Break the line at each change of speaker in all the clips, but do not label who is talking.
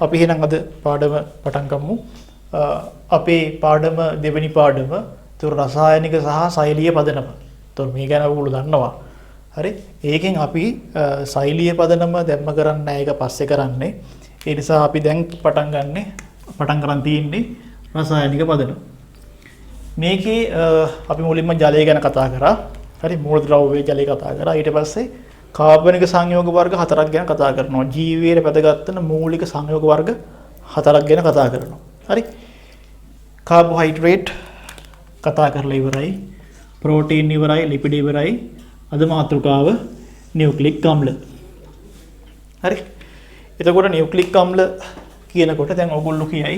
අපි එහෙනම් අද පාඩම පටන් ගමු. අපේ පාඩම දෙවෙනි පාඩම තුර රසායනික සහ සෛලීය පදනම. තුර මේ ගැන ඔයගොල්ලෝ දන්නවා. හරි. ඒකෙන් අපි සෛලීය පදනම දැම්ම කරන්නේ නැහැ. ඒක පස්සේ කරන්නේ. ඒ නිසා අපි දැන් පටන් ගන්න තියෙන්නේ රසායනික පදනම. මේකේ අපි මුලින්ම ජලය ගැන කතා කරා. හරි. මූලද්‍රව්‍ය ජලය කතා කරා. ඊට පස්සේ කාබනික සංයෝග වර්ග 4ක් ගැන කතා කරනවා. ජීවයේ වැදගත් වෙන මූලික සංයෝග වර්ග 4ක් ගැන කතා කරනවා. හරි. කාබෝහයිඩ්‍රේට් කතා කරලා ඉවරයි. ප්‍රෝටීන් ඉවරයි, ලිපිඩ ඉවරයි. අද මාතෘකාව නියුක්ලික් අම්ල. හරි. එතකොට නියුක්ලික් අම්ල කියනකොට දැන් ඔයගොල්ලෝ කියයි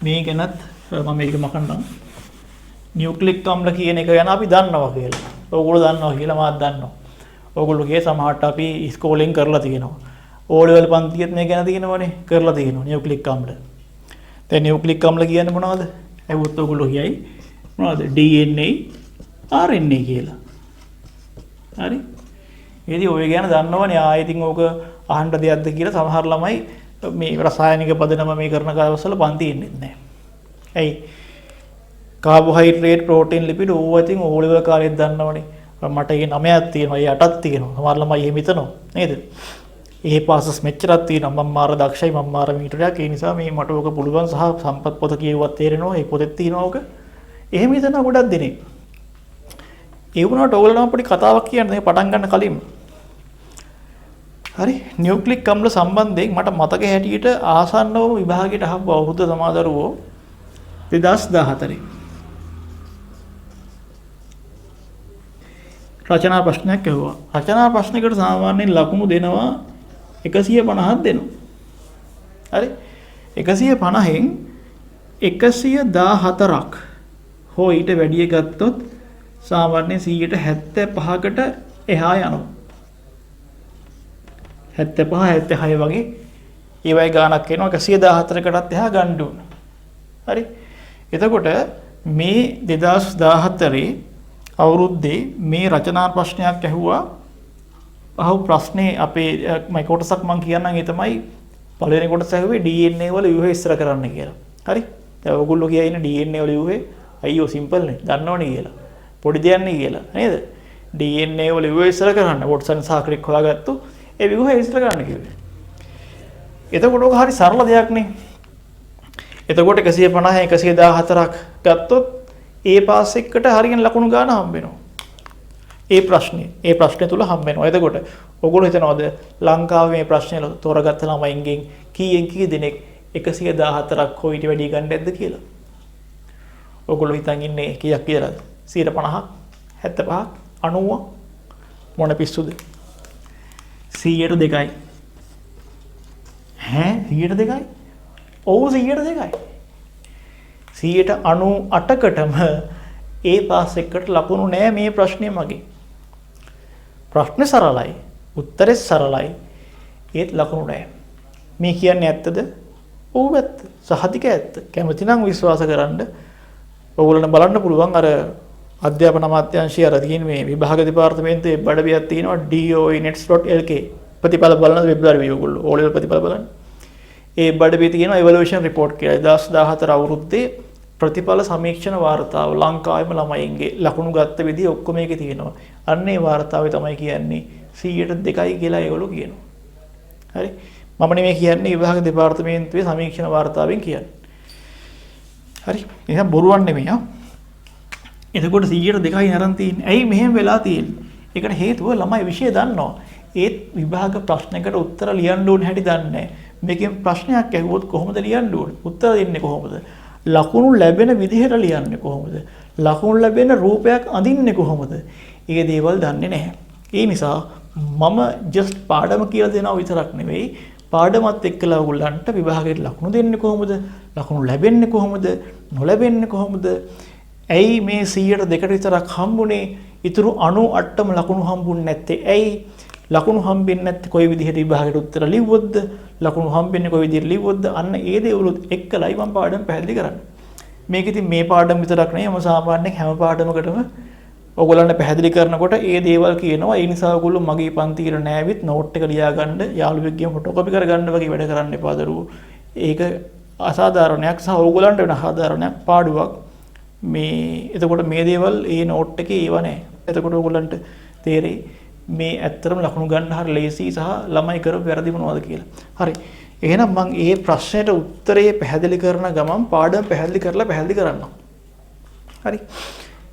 මේ ගැනත් මම මේක මකන්නම්. නියුක්ලික් අම්ල කියන එක ගැන අපි දන්නවා කියලා. ඔයගොල්ලෝ දන්නවා කියලා මාත් දන්නවා. ඔයගොල්ලෝ කියේ සමහරට අපි ඉස්කෝලෙන් කරලා තියෙනවා. O level පන්තියෙත් මේ ගැන තියෙනවනේ කරලා තියෙනවා නියුක්ලික් අම්ල. දැන් නියුක්ලික් අම්ල කියන්නේ මොනවද? ඇහුවොත් ඔයගොල්ලෝ කියයි මොනවද? DNA RNA කියලා. හරි. ඉතින් ඔය ගැන දන්නවනේ ආයෙත් ඉතින් ඕක අහන්න දෙයක්ද කියලා සමහර ළමයි මේ රසායනික පදනම මේ කරන කාලවල පන්ති ඉන්නේ නැහැ. ඇයි? කාබෝහයිඩ්‍රේට්, ප්‍රෝටීන්, ලිපිඩ ඕවා ඉතින් O level කාලෙත් දන්නවනේ. මට ඒ 9ක් තියෙනවා, ඒ 8ක් තියෙනවා. සමහර ළමයි එහෙම හිතනවා නේද? ඒ පාසස් මෙච්චරක් තියෙනවා. මම මාර දක්ෂයි, මම මාර මීටරයක්. ඒ නිසා මේ මට ඕක පුළුවන් සහ සම්පත් පොත කියුවත් තේරෙනවා. ඒ පොතේ තියෙනවා ඕක. එහෙම හිතන ගොඩක් දෙනෙක්. ඒ වුණාට ඕගොල්ලෝ පොඩි කතාවක් කියන්නේ පටන් ගන්න කලින්. හරි. නියුක්ලික් අම්ල සම්බන්ධයෙන් මට මතක හැටියට ආසන්නවම විභාගයට අහපු අවුරුද්ද සමාදරුවෝ 2014. රචනා ප්‍රශ්නයක් ඇහුවා. රචනා ප්‍රශ්නයකට සාමාන්‍යයෙන් ලකුණු දෙනවා 150ක් දෙනවා. හරි. 150න් 114ක් හෝ ඊට වැඩිය ගත්තොත් සාමාන්‍යයෙන් 75කට එහා යනවා. 75 76 වගේ ඒ වගේ ගාණක් එනවා 114කටත් එහා ගන්න ඕන. හරි. එතකොට මේ 2014 අවුරුද්දේ මේ රචනා ප්‍රශ්නයක් ඇහුවා. අහු ප්‍රශ්නේ අපේ මම කොටසක් මම කියන්නම්. ඒ තමයි පළවෙනි කොටස ඇහුවේ DNA වල ව්‍යුහය ඉස්සර කරන්න කියලා. හරි. දැන් ඔයගොල්ලෝ කියයි ඉන්නේ DNA වල ව්‍යුහය අයියෝ සිම්පල් නේ. දන්නවනේ කියලා. පොඩි දෙයක් නේ කියලා. නේද? DNA වල ව්‍යුහය ඉස්සර කරන්න වොට්සන් සහ ක්‍රික් හොයාගත්තු ඒ ව්‍යුහය ඉස්සර කරන්න කිව්වේ. එතකොට ඔක හරි සරල දෙයක් නේ. එතකොට 150 114ක් ගත්තොත් ඒ පාස් එකට හරියන ලකුණු ගන්න හම්බ වෙනවා. ඒ ප්‍රශ්නේ තුල හම්බ වෙනවා. එතකොට ඔයගොල්ලෝ හිතනවාද ලංකාවේ මේ ප්‍රශ්නේ තෝරගත්ත ළමයින්ගෙන් කීයෙන් කී දෙනෙක් 114ක් හෝ ඊට වැඩි ගන්න නැද්ද කියලා? ඔයගොල්ලෝ හිතන් ඉන්නේ කීයක් කියලාද? 50ක් 75ක් 90ක් මොන පිස්සුද? 100ට 2යි. ඈ 100ට 2යි? ඔව් 100ට 2යි. 98කටම ඒ පාස් එකට ලකුණු නෑ මේ ප්‍රශ්නේ මගේ. ප්‍රශ්නේ සරලයි, උත්තරේ සරලයි, ඒත් ලකුණු නෑ. මේ කියන්නේ ඇත්තද? ඔව් ඇත්ත. සහතික ඇත්ත. කැමති නම් විශ්වාස කරන්න. ඔයගොල්ලන්ට බලන්න පුළුවන් අර අධ්‍යාපන අමාත්‍යාංශය අර තියෙන මේ විභාග දෙපාර්තමේන්තුවේ බඩබියක් තියෙනවා doenets.lk ප්‍රතිඵල බලන වෙබ්ලාරි ඔයගොල්ලෝ ඕලෙවල් ප්‍රතිඵල බලන්න. ඒ බඩබිය තියෙනවා evaluation report කියලා 2014 අවුරුද්දේ ප්‍රතිඵල සමීක්ෂණ වාර්තාව ලංකාවේම ළමයින්ගේ ලකුණු ගත්ත විදිහ ඔක්කොම එකේ තියෙනවා. අන්න ඒ වාර්තාවේ තමයි කියන්නේ 100ට 2යි කියලා ඒගොල්ලෝ කියනවා. හරි. මම නෙමෙයි කියන්නේ විභාග දෙපාර්තමේන්තුවේ සමීක්ෂණ වාර්තාවෙන් කියන්නේ. හරි. එහෙනම් බොරුවක් නෙමෙයි ආ. එතකොට 100ට 2යි අරන් තියෙන්නේ. ඇයි මෙහෙම වෙලා තියෙන්නේ? ඒකට හේතුව ළමයි විෂය දන්නවා. ඒත් විභාග ප්‍රශ්නයකට උත්තර ලියන්න ඕන හැටි දන්නේ නැහැ. මේකෙන් ප්‍රශ්නයක් ඇහුවොත් කොහොමද ලියන්න ඕනේ? උත්තර දෙන්නේ කොහොමද? ලකුණු ලැබෙන විදිහට ලියන්නේ කොහොමද? ලකුණු ලැබෙන රූපයක් අඳින්නේ කොහොමද? ඒ දේවල් දන්නේ නැහැ. ඒ නිසා මම ජස්ට් පාඩම කියලා දෙනවා විතරක් නෙවෙයි පාඩමත් එක්කලා ඔයගොල්ලන්ට විභාගයට ලකුණු දෙන්නේ කොහොමද? ලකුණු ලැබෙන්නේ කොහොමද? නොලැබෙන්නේ කොහොමද? ඇයි මේ 100ට 2කට විතරක් හම්බුනේ? ඊටු 98ටම ලකුණු හම්බුන්නේ නැත්තේ ඇයි? ලකුණු හම්බෙන්නේ නැත්te කොයි විදිහට විභාගයට උත්තර ලිව්වොත්ද? ලකුණු හම්බෙන්නේ කොයි විදිහට ලිව්වොත්ද? අන්න ඒ දේවලුත් එක්කලයි මම පාඩම් පැහැදිලි කරන්නේ. මේක ඉතින් මේ පාඩම් විතරක් නෙවෙයි මම සාමාන්‍යයෙන් හැම පාඩමකටම ඔයගොල්ලන්ට පැහැදිලි කරනකොට ඒ දේවල් කියනවා. ඒ නිසා ඔයගොල්ලෝ මගේ පන්තියේ නෑවිත් නෝට් එක ලියා ගන්න, යාළුවෙක්ගෙන් ෆොටෝකෝපි කරගන්න වගේ වැඩ කරන්න එපා දරුවෝ. ඒක අසාධාරණයක් සහ ඕගොල්ලන්ට වෙන අසාධාරණයක් පාඩුවක්. මේ එතකොට මේ දේවල් ඒ නෝට් එකේ ඒව නැහැ. එතකොට ඕගොල්ලන්ට තේරෙයි මේ ඇත්තටම ලකුණු ගන්න හරිය ලේසි සහ ළමයි කරපු වැරදි මොනවද කියලා. හරි. එහෙනම් මම මේ ප්‍රශ්නෙට උත්තරේ පැහැදිලි කරන ගමන් පාඩම පැහැදිලි කරන්නම්. හරි.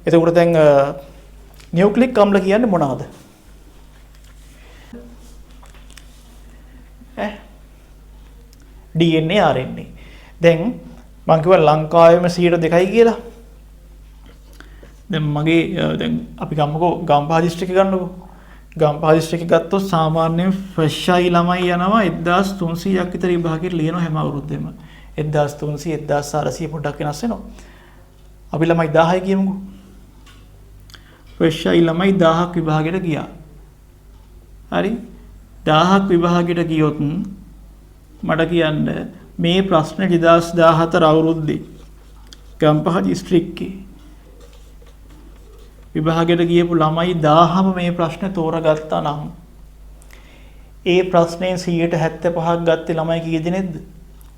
එතකොට දැන් නියුක්ලික් අම්ල කියන්නේ මොනවද? DNA RNA. දැන් මම කිව්වා ලංකාවේම 2%යි කියලා. දැන් මගේ දැන් අපි ගම්මකෝ ගම්පහ දිස්ත්‍රික්කය ගන්නකෝ. ගම්පහ දිස්ත්‍රික්කය ගත්තොත් සාමාන්‍යයෙන් ෆ්‍රෙෂ් ආයි ළමයි යනවා 1300ක් විතර විභාගයට ලියනවා හැම අවුරුද්දෙම. 1300 1400 පොඩ්ඩක් වෙනස් වෙනවා. අපි ළමයි 1000යි කියමුකෝ. ෆ්‍රෙෂ් ආයි ළමයි 1000ක් විභාගයට ගියා. හරි. 1000ක් විභාගයට ගියොත් මට කියන්න මේ ප්‍රශ්න 2014 අවුරුද්දේ ගම්පහ දිස්ත්‍රික්කේ විභාගයට ගියපු ළමයි 1000ම මේ ප්‍රශ්න තෝරගත්තා නම් ඒ ප්‍රශ්නේ 75ක් ගත්තේ ළමයි කී දෙනෙක්ද?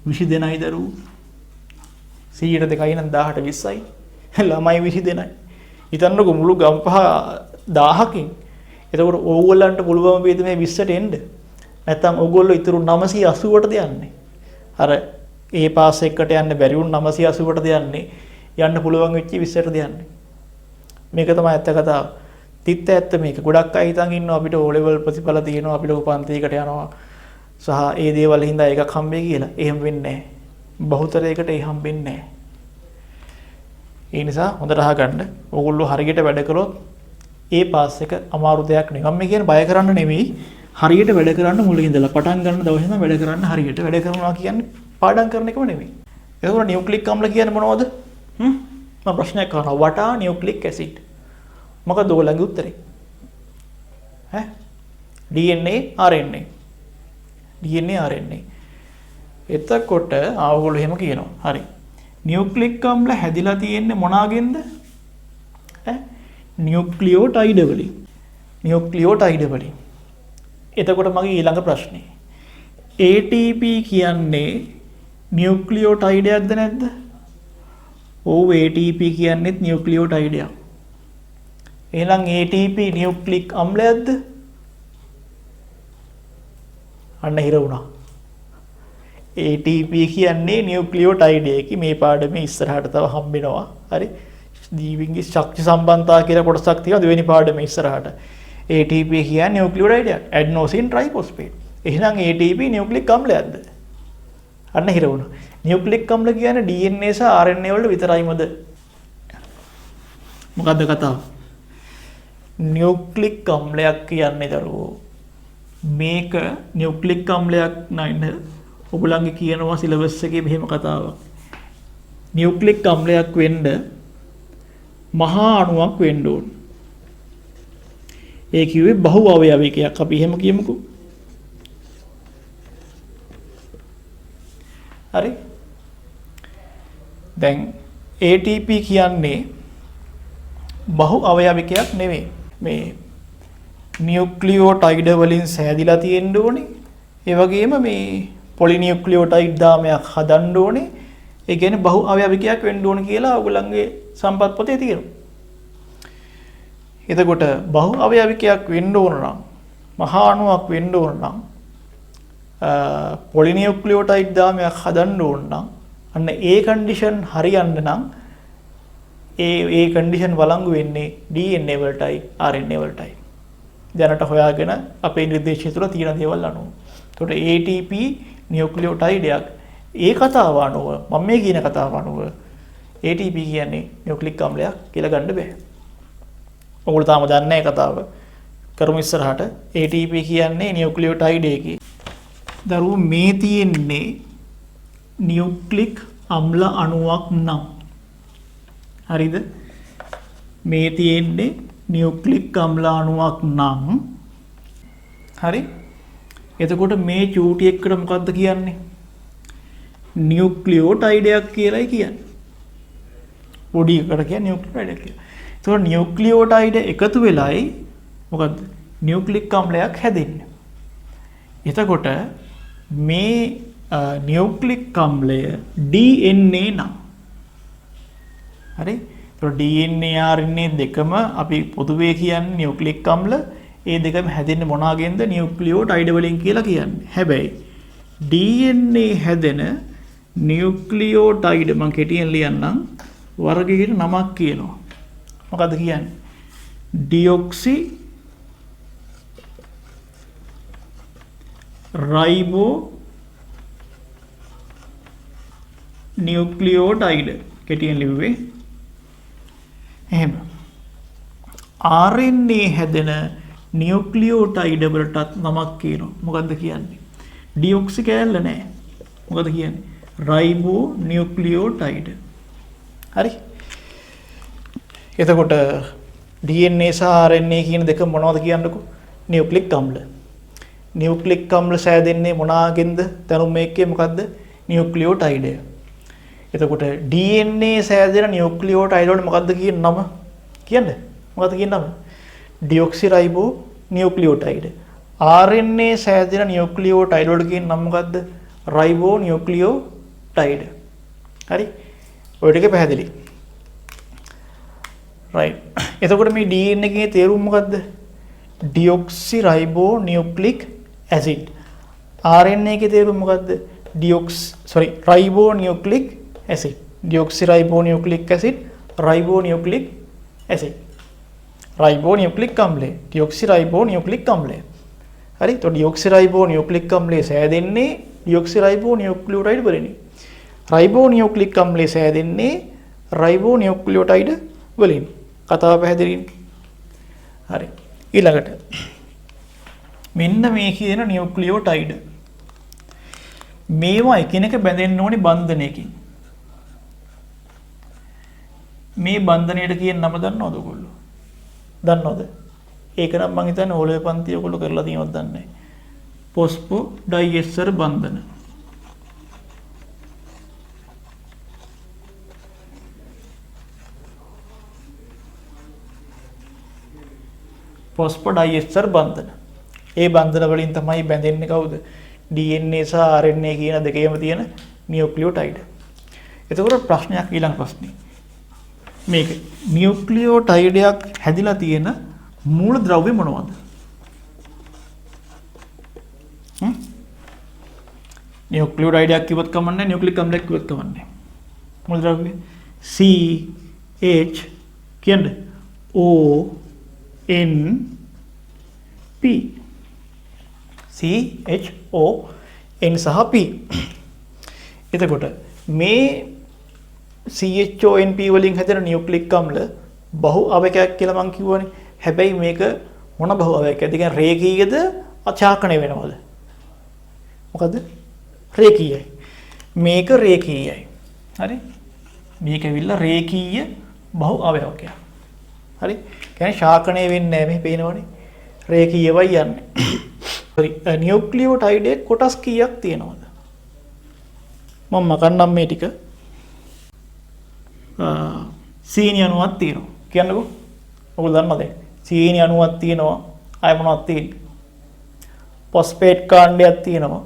20 දෙනයි දරුවෝ. 102යි නම් 10ට 20යි. ළමයි 20 දෙනයි. හිතන්නකෝ මුළු ගම්පහ 1000කින්. එතකොට ඕගොල්ලන්ට පුළුවන් වේද මේ 20ට එන්න? නැත්නම් ඕගොල්ලෝ ඊතුරු 980ටද යන්නේ? අර ඒ පාස් එකට යන්න බැරි වුණ 980ටද යන්නේ? යන්න පුළුවන් වෙච්ච 20ටද යන්නේ? මේක තමයි ඇත්ත කතාව. තිත්ත ඇත්ත මේක. ගොඩක් අය හිතන් ඉන්නවා අපිට O level ප්‍රතිඵල තියෙනවා අපි ලොකු පන්තියකට යනවා සහ ඒ දේවල් හින්දා එකක් හම්බෙයි කියලා. එහෙම වෙන්නේ නැහැ. බහුතරයකට ඒ හම්බෙන්නේ නැහැ. ඒ නිසා හොඳට අහගන්න. ඕගොල්ලෝ හරියට වැඩ කළොත් ඒ පාස් එක අමාරු දෙයක් නෙවෙයි. මම කියන්නේ බය කරන්න නෙවෙයි. හරියට වැඩ කරන්න මුලින් ඉඳලා පටන් ගන්න දවසේ ඉඳන් වැඩ කරන්න හරියට. වැඩ කරනවා කියන්නේ පාඩම් කරන එකම නෙවෙයි. එතකොට නියුක්ලික් අම්ල කියන්නේ මොනවද? මම ප්‍රශ්නයක් අහනවා. what are nucleic acid? මොකක්ද ඔයගොල්ලන්ගේ උත්තරේ? DNA RNA. DNA RNA. එතකොට ආවගොල්ලෝ එහෙම කියනවා. හරි. නියුක්ලික් අම්ල හැදිලා තියෙන්නේ මොනවාගෙන්ද? නියුක්ලියෝටයිඩ වලින්. නියුක්ලියෝටයිඩ වලින්. එතකොට මගේ ඊළඟ ප්‍රශ්නේ. ATP කියන්නේ නියුක්ලියෝටයිඩයක්ද නැද්ද? ඔව් ATP කියන්නේත් නියුක්ලියෝටයිඩයක්. එහෙනම් ATP නියුක්ලික් අම්ලයක්ද? අන්න හිර වුණා. ATP කියන්නේ නියුක්ලියෝටයිඩ් එකකි. මේ පාඩමේ ඉස්සරහට තව හම්බෙනවා. හරි. ජීවීන්ගේ ශක්ති සම්බන්ධතා කියලා කොටසක් තියෙනවා දෙවෙනි පාඩමේ ඉස්සරහට. ATP කියන්නේ නියුක්ලියෝටයිඩ් එකක්. ඇඩ්නෝසින් ට්‍රයිෆොස්ෆේට්. එහෙනම් ATP නියුක්ලික් අම්ලයක්ද? අන්න හිර වුණා. නියුක්ලික් අම්ල කියන්නේ DNA සහ RNA වල විතරයිමද? මොකද්ද කතාව? නියුක්ලික් අම්ලයක් කියන්නේ දරුවෝ මේක නියුක්ලික් අම්ලයක් නයිද? ඔයගොල්ලන්ගේ කියනවා සිලබස් එකේ මෙහෙම කතාවක්. නියුක්ලික් අම්ලයක් වෙන්න මහා අණුවක් වෙන්න ඕන. ඒ කිව්වේ බහු අවයවිකයක්. අපි එහෙම කියමුකෝ. හරි. දැන් ATP කියන්නේ බහු අවයවිකයක් නෙවෙයි. මේ නියුක්ලියෝටයිඩ වලින් සෑදිලා තියෙන්න ඕනේ. ඒ වගේම මේ පොලිනියුක්ලියෝටයිඩ් දාමයක් හදන්න ඕනේ. ඒ කියන්නේ බහු අවයවිකයක් වෙන්න ඕනේ කියලා ඔයගොල්ලන්ගේ සම්පත් පොතේ තියෙනවා. එතකොට බහු අවයවිකයක් වෙන්න ඕන නම් මහා අණුවක් වෙන්න ඕන නම් පොලිනියුක්ලියෝටයිඩ් දාමයක් හදන්න ඕන නම් අන්න ඒ කන්ඩිෂන් හරියන්න නම් ඒ කන්ඩිෂන් වළංගු වෙන්නේ DNA වලටයි RNA වලටයි. දැනට හොයාගෙන අපේ නිර්දේශය තුළ තියෙන දේවල් අනුව. එතකොට ATP නියුක්ලියෝටයිඩ් එකක්. ඒ කතාව අනුව මම මේ කියන කතාව අනුව ATP කියන්නේ නියුක්ලික් අම්ලයක් කියලා ගන්න බෑ. ඔයගොල්ලෝ තාම දන්නේ නැහැ කතාව. කරමු ඉස්සරහට. ATP කියන්නේ නියුක්ලියෝටයිඩ් එකේ. දරුවෝ මේ තියෙන්නේ නියුක්ලික් අම්ල අණුවක් නම් හරිද? මේ තියෙන්නේ නියුක්ලික් අම්ල අණුවක් නම් හරි. එතකොට මේ චූටි එකට මොකද්ද කියන්නේ? නියුක්ලියෝටයිඩ් එකක් කියලායි කියන්නේ. පොඩි එකට කියන්නේ නියුක්ලියෝටයිඩ් එක කියලා. එතකොට නියුක්ලියෝටයිඩ් එකතු වෙලයි මොකද්ද? නියුක්ලික් අම්ලයක් හැදෙන්නේ. එතකොට මේ නියුක්ලික් අම්ලය DNA නම්. හරි? ඒතකොට DNA RNA දෙකම අපි පොදුවේ කියන්නේ නියුක්ලික් අම්ල. ඒ දෙකම හැදෙන්නේ මොනවාගෙන්ද? නියුක්ලියෝටයිඩ් වලින් කියලා කියන්නේ. හැබැයි DNA හැදෙන නියුක්ලියෝටයිඩ් මම කෙටියෙන් ලියන්නම්. වර්ගයකට නමක් කියනවා. මොකද්ද කියන්නේ? ඩියොක්සි රයිබෝ නියුක්ලියෝටයිඩ් කෙටියෙන් ලිව්වේ. එහෙම. RNA හැදෙන නියුක්ලියෝටයිඩ් වලටත් නමක් කියනවා. මොකද්ද කියන්නේ? ඩියොක්සි කෑල්ල නෑ. මොකද කියන්නේ? රයිබෝ නියුක්ලියෝටයිඩ්. හරි? එතකොට DNA සහ RNA කියන දෙක මොනවද කියන්නකෝ? නියුක්ලික් අම්ල. නියුක්ලික් අම්ල සෑදෙන්නේ මොනවාගෙන්ද? දැනුම් මේකේ මොකද්ද? නියුක්ලියෝටයිඩය. එතකොට DNA සෑදෙන නියුක්ලියෝටයිඩ් වලට මොකද්ද කියන නම? කියන්නේ? මොකද්ද කියන නම? ඩියොක්සිරයිබෝ නියුක්ලියෝටයිඩ්. RNA සෑදෙන නියුක්ලියෝටයිඩ් වලට කියන නම මොකද්ද? රයිබෝ නියුක්ලියෝටයිඩ්. හරි? ඔය ටික පැහැදිලි. right. එතකොට මේ DNA එකේ තේරුම මොකද්ද? ඩියොක්සිරයිබෝ නියුක්ලික් ඇසිඩ්. RNA එකේ තේරුම මොකද්ද? Ribonucleic acid. Deoxyribonucleic acid, ribonucleic acid. Ribonucleic අම්ලය, ඩියොක්සිරයිබෝ නියුක්ලික් අම්ලය. හරි? તો ඩියොක්සිරයිබෝ නියුක්ලික් අම්ලය සෑදෙන්නේ ඩියොක්සිරයිබෝ නියුක්ලියෝටයිඩ් වලින්. රයිබෝ නියුක්ලික් අම්ලය සෑදෙන්නේ රයිබෝ නියුක්ලියෝටයිඩ් වලින්. කතාව පැහැදිලිද? හරි. ඊළඟට මෙන්න මේ කියන නියුක්ලියෝටයිඩ්. මේවා එකිනෙක බැඳෙන්න ඕනේ බන්ධනයකින්. මේ බන්ධනයට කියන නම දන්නවද ඔයගොල්ලෝ? දන්නවද? ඒක නම් මම හිතන්නේ ඕලේ පන්ති ඔයගොල්ලෝ කරලා තියෙනවද දන්නේ නැහැ. පොස්පෝ ඩයිඑස්ටර් බන්ධන. පොස්පෝ ඩයිඑස්ටර් බන්ධන. ඒ බන්ධන වලින් තමයි බැඳෙන්නේ කවුද? DNA සහ RNA කියන දෙකේම තියෙන නියුක්ලියෝටයිඩ්. එතකොට ප්‍රශ්නයක් ඊළඟ ප්‍රශ්නේ. මේක නියුක්ලියෝටයිඩයක් හැදිලා තියෙන මූල ද්‍රව්‍ය මොනවද? නියුක්ලියෝටයිඩයක් කිව්වත් කමන්නේ, නියුක්ලික් අම්ලයක් කිව්වත් කමන්නේ. මූල ද්‍රව්‍ය CH කියන්නේ ONP. CHON සහ P. එතකොට මේ CHONP වලින් හැදෙන නියුක්ලික් අම්ල බහු අවයකයක් කියලා මම කිව්වනේ. හැබැයි මේක මොන බහු අවයකයක්ද? ඒ කියන්නේ රේඛීයද අචාකණය වෙනවද? මොකද? රේඛීයයි. මේක රේඛීයයි. හරි? මේක ඇවිල්ලා රේඛීය බහු අවයවකයක්. හරි? කියන්නේ ශාකණය වෙන්නේ නැහැ. මේ පේනවනේ. රේඛීයවයි යන්නේ. හරි. නියුක්ලියෝටයිඩේ කොටස් කීයක් තියෙනවද? මම මකන්නම් මේ ටික. සීනි අණුවක් තියෙනවා. කියන්නකෝ. ඔයගොල්ලෝ දන්නවද? සීනි අණුවක් තියෙනවා. අය මොනවද තියෙන්නේ? ෆොස්ෆේට් කාණ්ඩයක් තියෙනවා.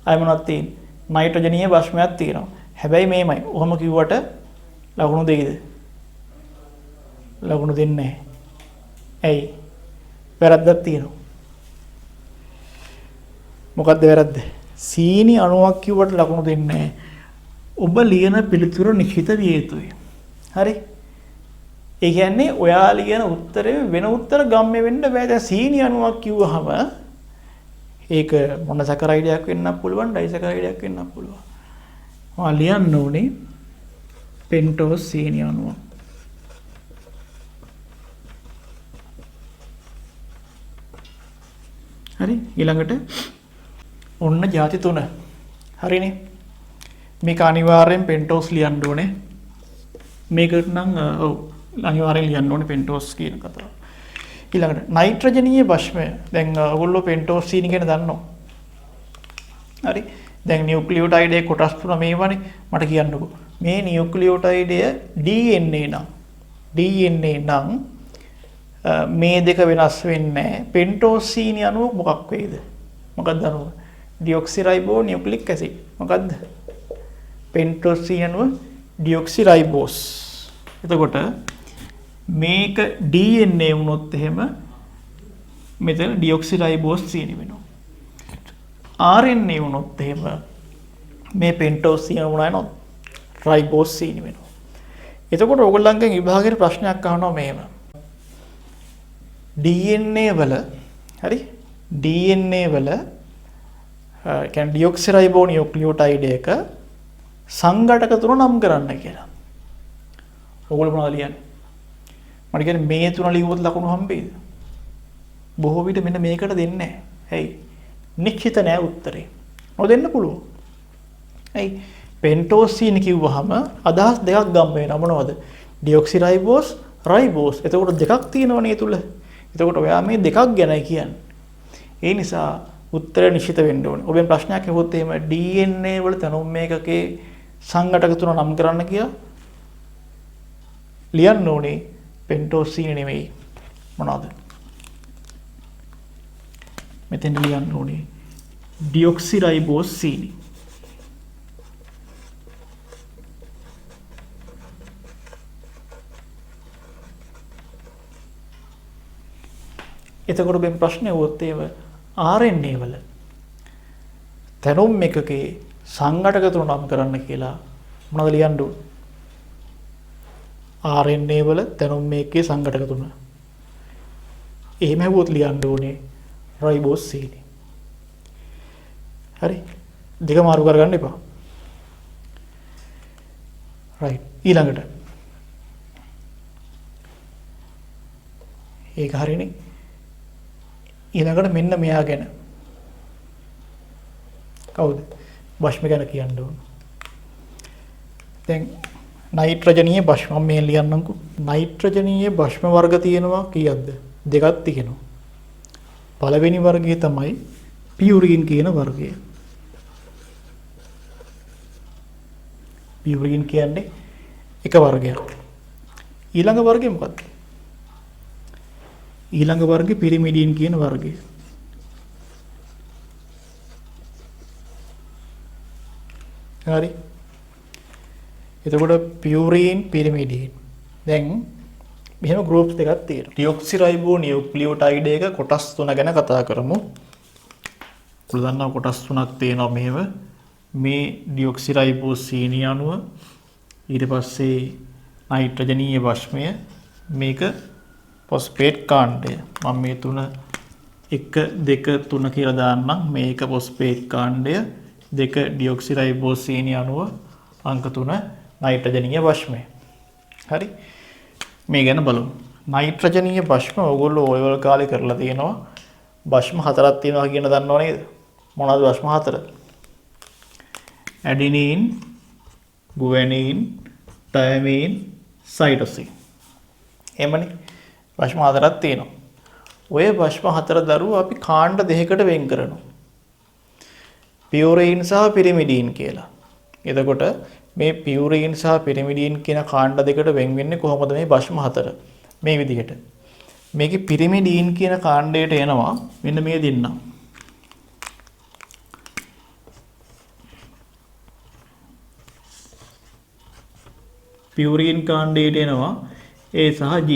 අය මොනවද තියෙන්නේ? නයිට්‍රජනීය භස්මයක් තියෙනවා. හැබැයි මේමයි. ඔහොම කිව්වට ලකුණු දෙයිද? ලකුණු දෙන්නේ නැහැ. ඇයි? වැරද්දක් තියෙනවා. මොකද්ද වැරද්ද? සීනි අණුවක් කිව්වට ලකුණු දෙන්නේ නැහැ. ඔබ ලියන පිළිතුර නිශ්චිත විය යුතුයි. හරි? ඒ කියන්නේ ඔයා ලියන උත්තරේ වෙන උත්තර ගම්ම්‍ය වෙන්න බෑ. දැන් සීනි අණුවක් කිව්වහම ඒක මොනොසැකරයිඩයක් වෙන්නත් පුළුවන්, ඩයිසැකරයිඩයක් වෙන්නත් පුළුවන්. ඔයා ලියන්න ඕනේ පෙන්ටෝස් සීනි අණුවක්. හරි? ඊළඟට ඔන්න ಜಾති 3. හරිනේ? මේක අනිවාර්යෙන් පෙන්ටෝස් ලියන්න ඕනේ. මේකට නම් ඔව් අනිවාර්යෙන් ලියන්න ඕනේ පෙන්ටෝස් කියන කතාව. ඊළඟට නයිට්‍රජනීය භස්මය. දැන් ඔයගොල්ලෝ පෙන්ටෝස් සීනි ගැන දන්නවා. හරි? දැන් නියුක්ලියෝටයිඩේ කොටස් තුන මේවනේ. මට කියන්නකෝ. මේ නියුක්ලියෝටයිඩය DNA නම් මේ දෙක වෙනස් වෙන්නේ නැහැ. පෙන්ටෝස් සීනි අණුව මොකක් වේද? මොකක්ද අණුව? ඩියොක්සිරයිබෝ නියුක්ලික් ඇසිඩ්. මොකද්ද? පෙන්ටෝස් C අණුව ඩියොක්සිරයිබෝස්. එතකොට මේක DNA වුණොත් එහෙම මෙතන ඩියොක්සිරයිබෝස් C වෙනවා. RNA වුණොත් එහෙම මේ පෙන්ටෝස් C වුණා නෝ රයිබෝස් C වෙනවා. එතකොට ඕගොල්ලන්ගෙන් විභාගයේ ප්‍රශ්නයක් අහනවා මෙහෙම. DNA වල හරි DNA වල කියන්නේ ඩියොක්සිරයිබෝ නියුක්ලියෝටයිඩ් එක සංඝටක තුන නම් කරන්න කියලා. ඕගොල්ලෝ මොනවද ලියන්නේ? මට කියන්නේ මේ තුන ලියුවොත් ලකුණු හම්බෙයිද? බොහෝ විට මෙන්න මේකට දෙන්නේ නැහැ. ඇයි? නිශ්චිත නැහැ උත්තරේ. නොදෙන්න පුළුවන්. ඇයි? පෙන්ටෝස් C කිව්වහම අදහස් දෙකක් ගම් වෙනවා. මොනවද? ඩියොක්සිරයිබෝස්, රයිබෝස්. එතකොට දෙකක් තියෙනවනේ තුල. එතකොට ඔයා මේ දෙකක් ගැනයි කියන්නේ. ඒ නිසා උත්තරය නිශ්චිත වෙන්න ඕනේ. ඔබෙන් ප්‍රශ්නයක් අහුවොත් එහෙම DNA වල තනුම් මේකකේ සංඝටක තුන නම් කරන්න කියලා ලියන්න ඕනේ පෙන්ටෝස් C නෙමෙයි. මොනවද? මෙතෙන් ලියන්න ඕනේ ඩියොක්සිරයිබෝස් C. එතකොට මේ ප්‍රශ්නේ වුත් ඒව RNA වල තැනුම් එකකේ සංඝටක තුන නම් කරන්න කියලා මොනවද ලියන්න ඕන? RNA වල තැනුම් මේකේ සංඝටක තුන. එහෙම හැවුවොත් ලියන්න ඕනේ රයිබෝස් C. හරි. දෙක මාරු කරගන්න එපා. රයිට්. ඊළඟට ඒක හරිනේ. ඊළඟට මෙන්න මෙයා ගැන කවුද? භෂ්ම ගැන කියන්න ඕන. දැන් නයිට්‍රජනීය භෂ්ම මම මේ ලියන්නම්කෝ. නයිට්‍රජනීය භෂ්ම වර්ග තියෙනවා කීයක්ද? දෙකක් තියෙනවා. පළවෙනි වර්ගය තමයි පියුරින් කියන වර්ගය. පියුරින් කියන්නේ එක වර්ගයක්. ඊළඟ වර්ගය මොකක්ද? ඊළඟ වර්ගය පිරිමිඩින් කියන වර්ගය. හරි. එතකොට පියුරින් පිරිමිඩින්. දැන් මෙහෙම ගෲප්ස් දෙකක් තියෙනවා. ඩියොක්සිරයිබෝ නියුක්ලියෝටයිඩ් එක කොටස් තුන ගැන කතා කරමු. ඔයාලා දන්නවා කොටස් තුනක් තියෙනවා මෙහෙම. මේ ඩියොක්සිරයිබෝ C අණුව ඊට පස්සේ නයිට්‍රජනීය භෂ්මය මේක ෆොස්ෆේට් කාණ්ඩය. මම මේ තුන 1 2 3 කියලා දාන්නම්. මේක ෆොස්ෆේට් කාණ්ඩය, 2 ඩියොක්සිරයිබෝ C අණුව, අංක 3 නයිට්‍රජනීය භෂ්මය. හරි. මේ ගැන බලමු. නයිට්‍රජනීය භෂ්ම ඕගොල්ලෝ ඔය වල කාලේ කරලා තියෙනවා. භෂ්ම හතරක් තියෙනවා කියන දන්නව නේද? මොනවද භෂ්ම හතර? ඇඩිනීන්, ගුවැනීන්, ටයමීන්, සයිටොසින්. එහෙමනේ. භෂ්ම හතරක් තියෙනවා. ඔය භෂ්ම හතර දරුවෝ අපි කාණ්ඩ දෙකකට වෙන් කරනවා. පියුරින් සහ පිරිමිඩින් කියලා. එතකොට මේ පියුරින් සහ පිරිමිඩින් කියන කාණ්ඩ දෙකට වෙන් වෙන්නේ කොහොමද මේ භෂ්ම හතර? මේ විදිහට. මේකේ පිරිමිඩින් කියන කාණ්ඩයට එනවා මෙන්න මේ දෙන්නා. පියුරින් කාණ්ඩයට එනවා A සහ G.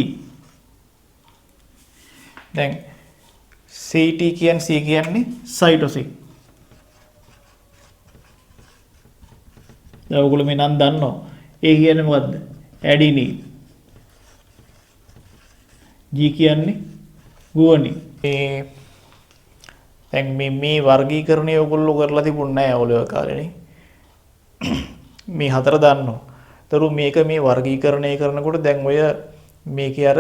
දැන් CT කියන්නේ C කියන්නේ සයිටොසින්. දැන් ඔයගොල්ලෝ මේ නම් දන්නවා. A කියන්නේ මොකද්ද? ඇඩිනින්. G කියන්නේ ගුවනින්. දැන් මේ වර්ගීකරණය ඔයගොල්ලෝ කරලා තිබුණ නැහැ ඔයගොල්ලෝ කාලේනේ. මේ හතර දන්නවා. ඒතරු මේක මේ වර්ගීකරණය කරනකොට දැන් ඔය මේකේ අර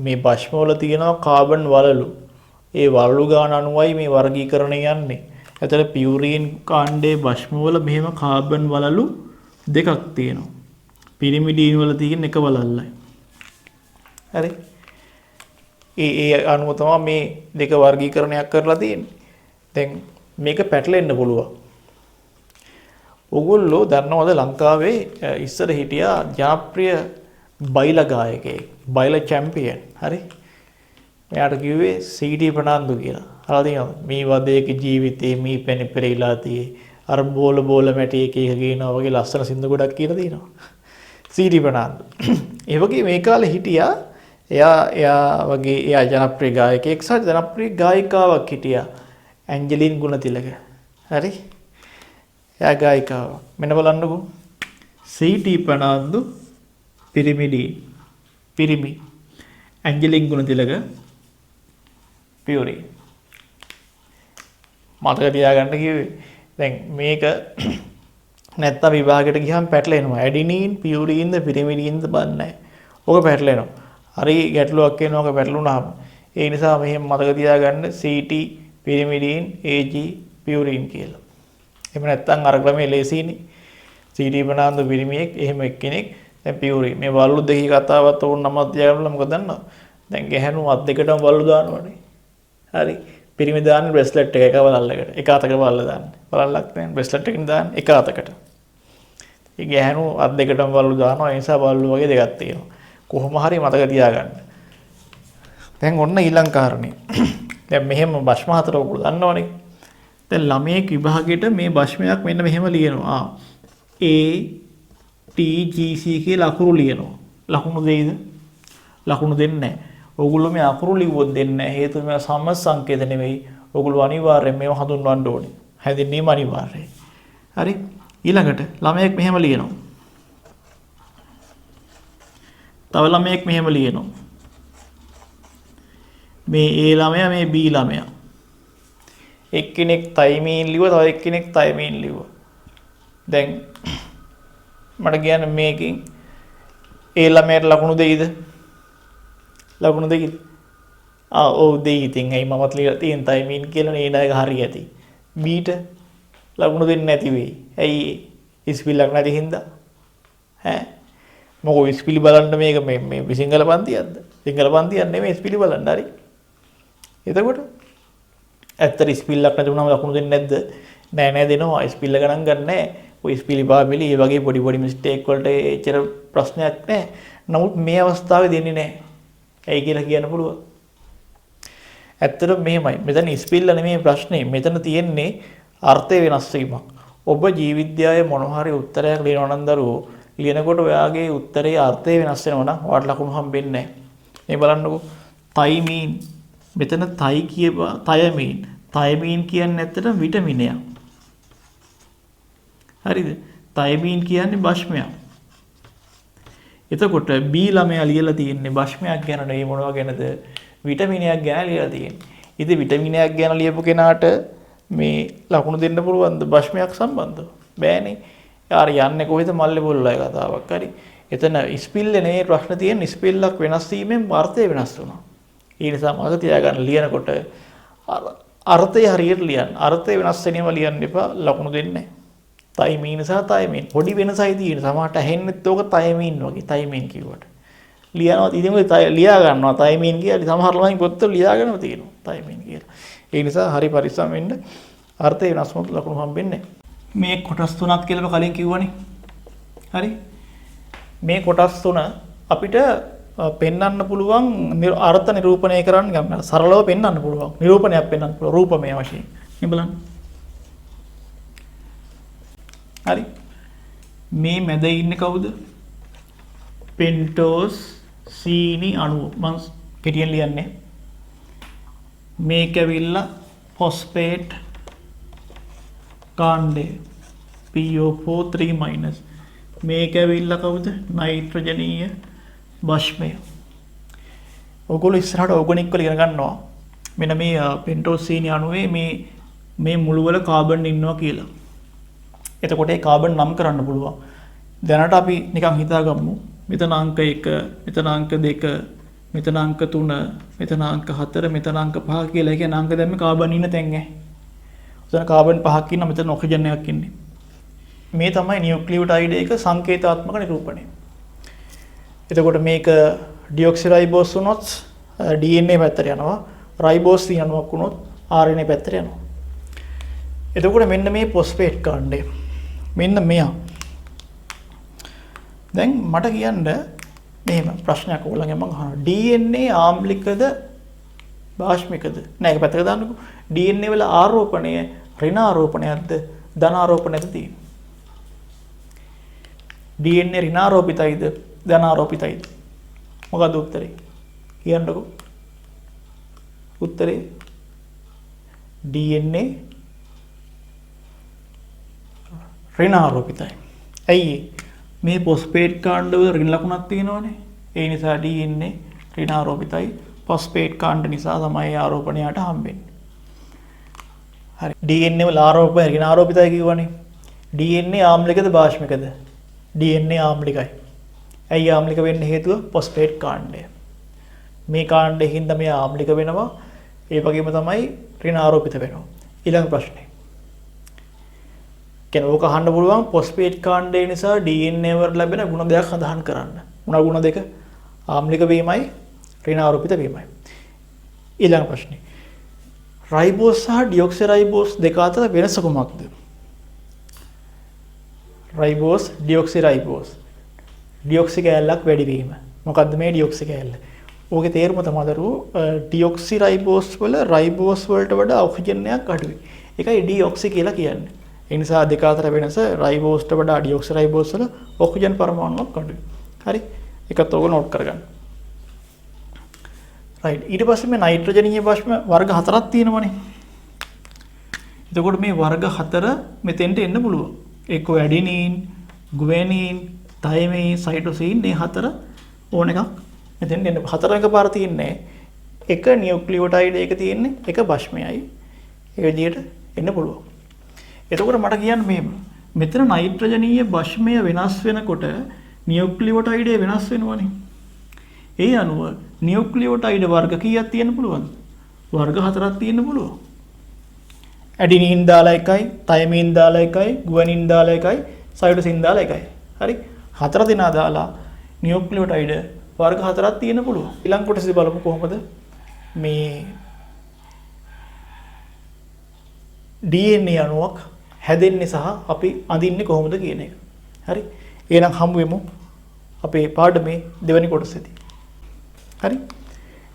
මේ භෂ්ම වල තියෙනවා කාබන් වලලු. ඒ වලලු ගාන අනුවයි මේ වර්ගීකරණය යන්නේ. එතකොට පියුරින් කාණ්ඩයේ භෂ්ම වල මෙහෙම කාබන් වලලු දෙකක් තියෙනවා. පිරිමිඩින් වල තියෙන එක වලල්ලයි. හරි. ඒ අනුව තමයි මේ දෙක වර්ගීකරණයක් කරලා තියෙන්නේ. දැන් මේක පැටලෙන්න පුළුවන්. ඔගොල්ලෝ දන්නවද ලංකාවේ ඉස්සර හිටියා ජනප්‍රිය බයිලා ගායකයෙක්, බයිලා චැම්පියන්. හරි. එයාට කිව්වේ සීටි ප්‍රනාන්දු කියලා. අහලා තියෙනවද? මේ වදයක ජීවිතේ මේ පැණි පෙරේලා තියේ. අර බෝල මැටි එක ගේනවා වගේ ලස්සන සින්දු ගොඩක් කියලා තියෙනවා. සීටි ප්‍රනාන්දු. ඒ වගේ මේ කාලේ හිටියා එයා වගේ එයා ජනප්‍රිය ගායකයෙක් සහ ජනප්‍රිය ගායිකාවක් හිටියා. ඇන්ජලින් ගුණතිලක. හරි? එයා ගායිකාවක්. මෙන්න බලන්නකෝ. සීටි ප්‍රනාන්දු පිරිමි ඇන්ජලින් ගුණතිලක පියුරි. මතක තියාගන්න කිව්වේ. දැන් මේක නැත්තම් විභාගයට ගියහම පැටලෙනවා. ඇඩිනීන් පියුරින්ද පිරිමිඩින්ද බන්නේ. ඕක පැටලෙනවා. හරි ගැටලුවක් එනවා ඕක පැටලුණාම. ඒ නිසා මෙහෙම මතක තියාගන්න CT පිරිමිඩින් AG පියුරින් කියලා. එහෙම නැත්තම් අර ක්‍රමයේ ලේසියිනේ. CT ප්‍රනාන්දු පිරිමියෙක් එහෙම එක්කෙනෙක් දැන් පියුරින්. මේ වල්ලු දෙකේ කතාවත් ඕන නමක් තියාගන්න මොකද දන්නවද? දැන් ගැහැණු අත් දෙකටම වල්ලු දානවනේ. හරි. පිරිමි දාන්නේ බ්‍රෙස්ලට් එක වලල්ලකට. එක අතකට වල්ල දාන්නේ. වලල්ලක් නැහැ බ්‍රෙස්ලට් එකකින් දාන්නේ එක අතකට. ඒ ගැහැණු අත් දෙකටම වල්ලු දානවා. ඒ නිසා වල්ලු වගේ දෙකක් තියෙනවා. කොහොම හරි මතක තියාගන්න. දැන් ඔන්න ඊළඟ කාරණේ. දැන් මෙහෙම ප්‍රශ්න හතර ඔයගොල්ලෝ දන්නවනේ. දැන් ළමයේ විභාගයට මේ ප්‍රශ්නයක් මෙන්න මෙහෙම ලියනවා. A T G C කියලා අකුරු ලියනවා. ලකුණු දෙයිද? ලකුණු දෙන්නේ නැහැ. ඔයගොල්ලෝ මේ අකුරු ලිව්වොත් දෙන්නේ නැහැ. හේතුව මේවා සම සංකේත නෙවෙයි. ඔයගොල්ලෝ අනිවාර්යයෙන් මේව හඳුන්වන්න ඕනේ. හැදින්නේම අනිවාර්යයි. හරි? ඊළඟට ළමයෙක් මෙහෙම ලියනවා. තව ළමයෙක් මෙහෙම ලියනවා. මේ A ළමයා මේ B ළමයා. එක්කෙනෙක් තයිමීන් ලිව්වා තව එක්කෙනෙක් තයිමීන් ලිව්වා. දැන් මට කියන්න මේකෙන් A ළමයාට ලකුණු දෙයිද? ලකුණු දෙයිද? ඔව් දෙයි. ඉතින් ඇයි මමත් ලියලා තියෙන තයිමීන් කියලා නේ නේද හරි ඇති. B ට ලකුණු දෙන්නේ නැති වෙයි. ඇයි ඉස්පිල්ලක් නැති හින්දා? ඈ මොකෝ ඉස්පිලි බලන්න මේක මේ සිංහල පන්තියක්ද? සිංහල පන්තියක් නෙමෙයි ඉස්පිලි බලන්න හරි. එතකොට ඇත්තට ඉස්පිල්ලක් නැති වුණාම ලකුණු දෙන්නේ නැද්ද? නෑ දෙනවා. ඉස්පිල්ල ගණන් ගන්නෑ. ඔය ඉස්පිලි බාබිලි මේ වගේ පොඩි මිස්ටේක් වලට එච්චර ප්‍රශ්නයක් නෑ. නමුත් මේ අවස්ථාවේ දෙන්නේ නෑ. ඇයි කියලා කියන්න පුළුවන්. ඇත්තටම මෙහෙමයි. මෙතන ඉස්පිල්ල නෙමෙයි ප්‍රශ්නේ. මෙතන තියෙන්නේ අර්ථය වෙනස් වීමක්. ඔබ ජීවිද්‍යාවේ මොන හරි උත්තරයක් ලියනවා නම් දරුවෝ ලියනකොට ඔයාගේ උත්තරයේ අර්ථය වෙනස් වෙනවා නම් ඔයාලට ලකුණු හම්බෙන්නේ නැහැ. මේ බලන්නකෝ. තයිමීන් මෙතන තයි කියපා තයමීන්. තයමීන් කියන්නේ ඇත්තටම විටමිනයක්. හරිද? තයමීන් කියන්නේ භස්මයක්. එතකොට B ළමයා ලියලා තියෙන්නේ භස්මයක් ගැන නෙවෙයි මොනවා ගැනද? විටමිනයක් ගැන ලියලා තියෙන්නේ. ඉතින් විටමිනයක් ගැන ලියපු කෙනාට මේ ලකුණු දෙන්න පුළුවන්ද භස්මයක් සම්බන්ධව? බෑනේ. යාර යන්නේ කොහෙද මල්ලේ පොල්ලයි කතාවක් හරි. එතන ස්පිල්ලේ නේ ප්‍රශ්න තියෙන ස්පිල්ලක් වෙනස් වීමෙන් අර්ථය වෙනස් වෙනවා. ඒ නිසා මතක තියාගන්න ලියනකොට අර්ථය හරියට ලියන්න. අර්ථය වෙනස් වෙනේම ලියන්න එපා ලකුණු දෙන්නේ නැහැ. තයිමීන් සහ තයිමීන් පොඩි වෙනසයි තියෙන. සමහරට ඇහෙන්නෙත් ඕක තයිමීන් වගේ තයිමීන් කිව්වට. ලියනවා ඉතින් ඔය ලියා ගන්නවා තයිමීන් කියලා. සමහර ළමයි පොත්වල ලියාගෙනම තියෙනවා තයිමීන් කියලා. ඒ නිසා හරි පරිස්සම් වෙන්න. අර්ථය වෙනස් වුණොත් ලකුණු හම්බෙන්නේ නැහැ. මේ කොටස් තුනක් කියලා කලින් කිව්වනේ. හරි? මේ කොටස් තුන අපිට පෙන්වන්න පුළුවන් අර්ථ නිරූපණය කරන්න ගන්න සරලව පෙන්වන්න පුළුවන්. නිරූපණයක් පෙන්වන්න පුළුවන් රූපමය වශයෙන්. මේ බලන්න. හරි? මේ මැද ඉන්නේ කවුද? පෙන්ටෝස් සීනි අණුව. මම කෙටියෙන් ලියන්නේ. මේක ඇවිල්ලා ෆොස්ෆේට් කාණ්ඩය PO4 මේක ඇවිල්ලා කවුද? නයිට්‍රජනීය භස්මය. ඔයගොල්ලෝ ඉස්සරහට ඕගනික් වල ඉගෙන ගන්නවා. මෙන්න මේ පෙන්ටෝස් සීනි අණුවේ මේ මුළු වල කාබන් ඉන්නවා කියලා. එතකොට ඒ කාබන් නම් කරන්න පුළුවන්. දැනට අපි නිකන් හිතාගමු. මෙතන අංක 1, මෙතන අංක 2, මෙතන අංක 3, මෙතන අංක 4, මෙතන අංක 5 කියලා. ඒ කියන්නේ අංක දැම්මේ කාබන් ඉන්න තැන් ඈ. උතන කාබන් 5ක් ඉන්නවා මෙතන ඔක්සිජන් එකක් ඉන්නේ. මේ තමයි නියුක්ලියෝටයිඩ් එක සංකේතාත්මක නිරූපණය. එතකොට මේක ඩිऑක්සිරයිබෝස් වුණොත් DNA පැත්තට යනවා. රයිබෝස් අණුවක් වුණොත් RNA පැත්තට යනවා. එතකොට මෙන්න මේ ෆොස්ෆේට් කාණ්ඩය. මෙන්න මෙයා. දැන් මට කියන්න මෙහෙම ප්‍රශ්නයක් ඔයගොල්ලන්ගෙන් මම අහනවා. DNA ආම්ලිකද භාෂ්මිකද? නෑ ඒක පැත්තක දාන්නකෝ. DNA වල ආරෝපණය ඍණ ආරෝපණයක්ද ධන ආරෝපණයක්ද තියෙන්නේ? DNA ඍණ ආරෝපිතයිද ධන ආරෝපිතයිද? මොකද උත්තරේ? කියන්නකෝ. උත්තරේ DNA ඍණ ආරෝපිතයි. ඇයි මේ ෆොස්ෆේට් කාණ්ඩවල ඍණ ලකුණක් තියෙනවනේ. ඒ නිසා DNA ඍණ ආරෝපිතයි. ෆොස්ෆේට් කාණ්ඩ නිසා තමයි ආරෝපණයට හම්බෙන්නේ. හරි. DNA වල ආරෝපණය ඍණ ආරෝපිතයි කියවනේ. DNA ආම්ලිකද භාෂ්මිකද? DNA ආම්ලිකයි. ඇයි ආම්ලික වෙන්න හේතුව? ෆොස්ෆේට් කාණ්ඩය. මේ කාණ්ඩයෙන් හින්දා මේ ආම්ලික වෙනවා. ඒ වගේම තමයි ඍණ ආරෝපිත වෙනවා. ඊළඟ ප්‍රශ්නේ. කෙනෙක් ඕක අහන්න පුළුවන් ෆොස්ෆේට් කාණ්ඩය නිසා DNA වල ලැබෙන ගුණ දෙකක් සඳහන් කරන්න. මොනවා ගුණ දෙක? ආම්ලික වීමයි ඍණ ආරෝපිත වීමයි. ඊළඟ ප්‍රශ්නේ. රයිබෝස් සහ ඩියොක්සිරයිබෝස් දෙක අතර වෙනස කොහොමද? රයිබෝස් ඩියොක්සිරයිබෝස්. ඩියොක්සි කැලලක් වැඩි වීම. මොකද්ද මේ ඩියොක්සි කැලල? ඕකේ තේරුම තමයි දරුවෝ ඩියොක්සිරයිබෝස් වල රයිබෝස් වලට වඩා ඔක්සිජන් එකක් අඩුයි. ඒකයි ඩියොක්සි කියලා කියන්නේ. ඒ නිසා දෙක අතර වෙනස රයිබෝස්ට වඩා ඩියොක්සිරයිබෝස් වල ඔක්සිජන් පරමාණුවක් අඩුයි. හරි. ඒකත් ඕක නෝට් කරගන්න. රයිට්. ඊට පස්සේ මේ නයිට්‍රජනීය භස්ම වර්ග 4ක් තියෙනවනේ. එතකොට මේ වර්ග 4 මෙතෙන්ට එන්න පුළුවන්. ඒක ඇඩිනින්, ගුවැනින්, තයමින්, සයිටෝසින් මේ 4 ඕන එකක් මෙතෙන්ට එන්න. 4 එකපාර තියෙන්නේ. එක නියුක්ලියෝටයිඩ් එක තියෙන්නේ, එක භස්මයයි. ඒ විදිහට එන්න පුළුවන්. එතකොට මට කියන්න මෙතන නයිට්‍රජනීය භස්මය වෙනස් වෙනකොට නියුක්ලියෝටයිඩ් වෙනස් වෙනවනේ. ඒ අනුව නියුක්ලියෝටයිඩ් වර්ග කීයක් තියෙන්න පුළුවන්ද? වර්ග 4ක් තියෙන්න පුළුවන්. ඇඩිනින් දාලා එකයි, තයමින් දාලා එකයි, ගුවනින් දාලා එකයි, සයිටෝසින් දාලා එකයි. හරි? 4 දෙනා දාලා නියුක්ලියෝටයිඩ් වර්ග 4ක් තියෙන්න පුළුවන්. ඊළඟ කොටසදී බලමු කොහොමද මේ DNA අණුවක් හැදෙන්නේ සහ අපි අඳින්නේ කොහොමද කියන එක. හරි? එහෙනම් හමු වෙමු අපේ පාඩමේ දෙවෙනි කොටසේදී. හරි?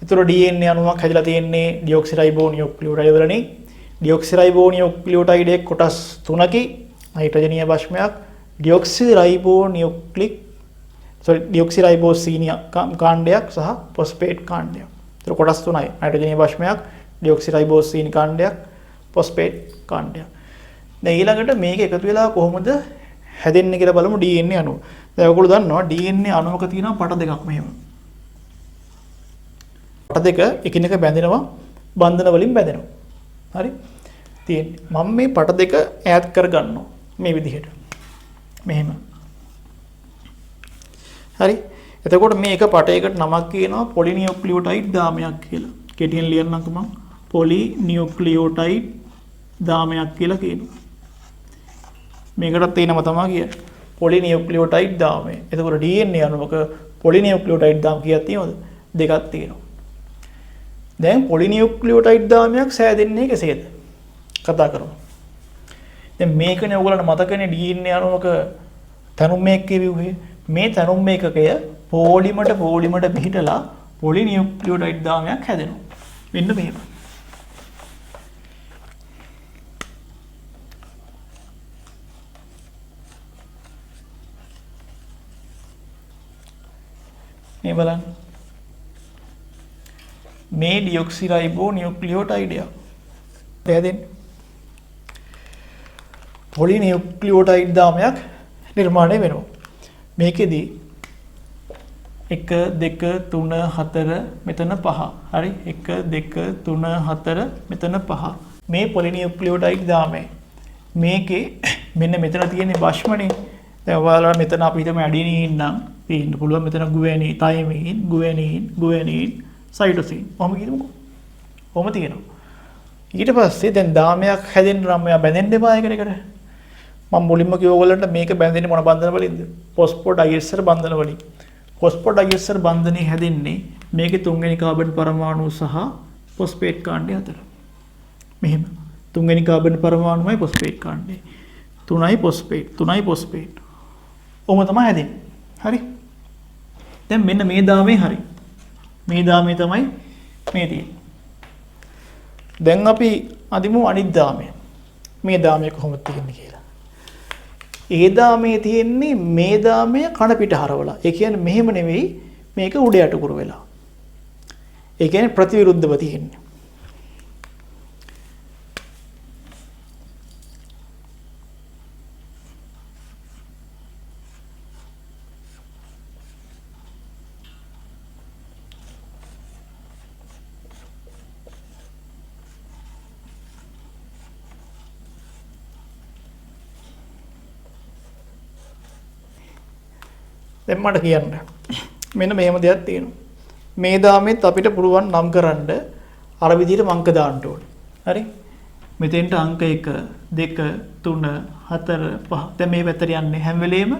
ඒතර DNA අණුවක් හැදලා තියෙන්නේ ඩියොක්සිරයිබෝ නියුක්ලියෝටයිඩ් වලනේ. ඩියොක්සිරයිබෝ නියුක්ලියෝටයිඩ් එක කොටස් 3කි නයිට්‍රජනීය භස්මයක් ඩියොක්සිරයිබෝසීනි කාණ්ඩයක් සහ ෆොස්ෆේට් කාණ්ඩයක්. ඒතර කොටස් 3යි නයිට්‍රජනීය භස්මයක් ඩියොක්සිරයිබෝසීනි කාණ්ඩයක් ෆොස්ෆේට් කාණ්ඩයක්. දැන් ඊළඟට මේක එකතු වෙලා කොහොමද හැදෙන්නේ කියලා බලමු DNA අණුව. දැන් ඔයගොල්ලෝ දන්නවා DNA අණුවක තියෙනවා පට දෙකක් මෙහෙම. පට දෙක එකිනෙක බැඳෙනවා බන්ධන වලින් බැඳෙනවා. හරි? තියෙන්නේ. මම මේ පට දෙක ඈඩ් කරගන්නවා මේ විදිහට. මෙහෙම. හරි? එතකොට මේ එක පටයකට නමක් කියනවා පොලිනියුක්ලියෝටයිඩ් දාමයක් කියලා. කෙටියෙන් ලියන්නම්කෝ මම. පොලිනියුක්ලියෝටයිඩ් දාමයක් කියලා කියනවා. මේකටත් තියෙනම තමයි කියන්නේ. පොලිනියුක්ලියෝටයිඩ් දාමය. එතකොට DNA අණුවක පොලිනියුක්ලියෝටයිඩ් දාම කීයක් තියෙනවද? දෙකක් තියෙනවා. දැන් පොලිනියුක්ලියෝටයිඩ් දාමයක් සෑදෙන්නේ කෙසේද? කතා කරමු. දැන් මේකනේ ඔයගොල්ලන්ට මතකනේ DNA අණුවක තනුම් මේක කියුවේ. මේ තනුම් මේකකය පොලිමට පිහිටලා පොලිනියුක්ලියෝටයිඩ් දාමයක් හැදෙනවා. මෙන්න මෙහෙම. මේ බලන්න. මේ ඩියොක්සිරයිබෝ නියුක්ලියෝටයිඩ් එක. හැදෙන්නේ. පොලිනියුක්ලියෝටයිඩ් දාමයක් නිර්මාණය වෙනවා. මේකෙදී 1 2 3 4 මෙතන 5. හරි? 1 2 3 4 මෙතන 5. මේ පොලිනියුක්ලියෝටයිඩ් දාමය. මේකේ මෙන්න මෙතන තියෙන භස්මනේ. දැන් ඔයාලා මෙතන අපි හිතමු ඇඩිනින් නම් තියෙන්න පුළුවන් මෙතන ගුවැනින්, තයමින්, ගුවැනින්, සයිටෝසින්. කොහොම කියමුකෝ. කොහොම තියෙනවා. ඊට පස්සේ දැන් දාමයක් හැදෙන්න නම් මෙයා බැඳෙන්න එපා එකට. මම මුලින්ම කිව්ව ඔයගොල්ලන්ට මේක බැඳෙන්නේ මොන බන්ධන වලින්ද? ෆොස්ෆෝඩයිඑස්ටර් බන්ධන වලින්. ෆොස්ෆෝඩයිඑස්ටර් බන්ධනේ හැදෙන්නේ මේකේ තුන්වෙනි කාබන් පරමාණු සහ ෆොස්ෆේට් කාණ්ඩය අතර. මෙහෙම. තුන්වෙනි කාබන් පරමාණුමයි ෆොස්ෆේට් කාණ්ඩය. 3යි ෆොස්ෆේට්. ඔහොම තමයි හැදෙන්නේ. හරි? දැන් මෙන්න මේ දාමේ හරි. මේ දාමේ තමයි මේ තියෙන්නේ. දැන් අපි අදිමු අනිත් දාමය. මේ දාමය කොහොමද තියෙන්නේ කියලා. ඒ දාමයේ තියෙන්නේ මේ දාමය කන පිට හරවලා. ඒ කියන්නේ මෙහෙම නෙවෙයි මේක උඩ යටකුරු වෙලා. ඒ කියන්නේ ප්‍රතිවිරුද්ධව තියෙන්නේ. දැන් මට කියන්න මෙන්න මෙහෙම දෙයක් තියෙනවා. මේ දාමෙත් අපිට පුළුවන් නම් කරන්න අර විදිහට අංක දාන්න ඕනේ. හරි? මෙතෙන්ට අංක 1 2 3 4 5. දැන් මේ පැත්තට යන්නේ හැම වෙලේම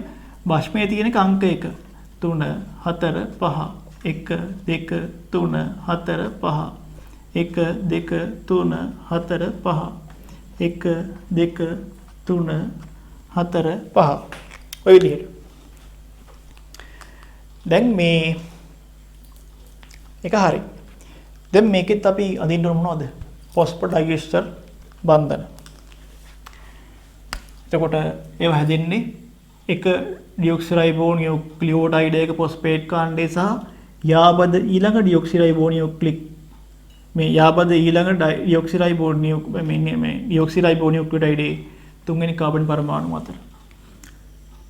භස්මයේ තියෙන අංක 1 3 4 5 1 2 3 4 5 1 2 3 4 5 1 2 3 4 5. ඔය විදිහට. දැන් මේ එක හරි. දැන් මේකෙත් අපි අඳින්න ඕන මොනවද? ෆොස්ෆොඩයිස්ටර් බන්ධන. එතකොට ඒව හැදෙන්නේ එක ඩියොක්සිරයිබෝ නියුක්ලියෝටයිඩ් එක ෆොස්ෆේට් කාණ්ඩය සහ යාබද ඊළඟ ඩියොක්සිරයිබෝ නියුක්ලික් මේ යාබද ඊළඟ ඩියොක්සිරයිබෝ මේ ඩියොක්සිරයිබෝ නියුක්ලියෝටයිඩේ තුන්වෙනි කාබන් පරමාණු අතර.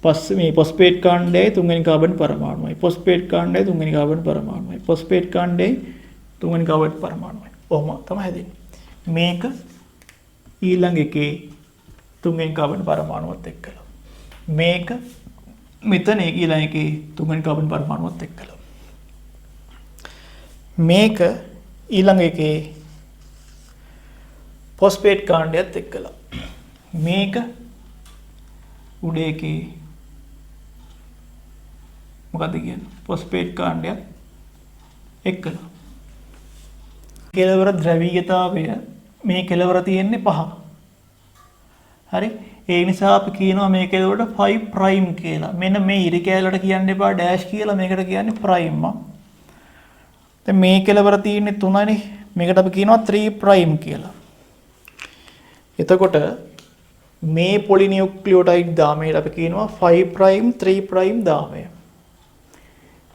පස්සේ මේ ෆොස්ෆේට් කාණ්ඩයේ තුන්වෙනි කාබන් පරමාණුවයි ෆොස්ෆේට් කාණ්ඩයේ තුන්වෙනි කාබන් පරමාණුවයි ෆොස්ෆේට් කාණ්ඩයේ තුන්වෙනි කාබන් පරමාණුවයි. ඔහොම තමයි හැදෙන්නේ. මේක ඊළඟ එකේ තුන්වෙනි කාබන් පරමාණුවත් එක්කලා. මේක මෙතන ඊළඟ එකේ තුන්වෙනි කාබන් පරමාණුවත් එක්කලා. මේක ඊළඟ එකේ ෆොස්ෆේට් කාණ්ඩයත් එක්කලා. මේක උඩ එකේ මොකද්ද කියන්නේ? ෆොස්ෆේට් කාණ්ඩයක් එක්කලා. කෙලවර ද්‍රවීයතාවය මේ කෙලවර තියෙන්නේ 5. හරි? ඒ නිසා අපි කියනවා මේ කෙලවරට 5 ප්‍රයිම් කියලා. මෙන්න මේ ඉරි කැලලට කියන්න එපා ඩෑෂ් කියලා. මේකට කියන්නේ ප්‍රයිම්. දැන් මේ කෙලවර තියෙන්නේ 3නේ. මේකට අපි කියනවා 3 ප්‍රයිම් කියලා. එතකොට මේ පොලිනියුක්ලියෝටයිඩ් දාමයට අපි කියනවා 5 ප්‍රයිම් 3 ප්‍රයිම් දාමය.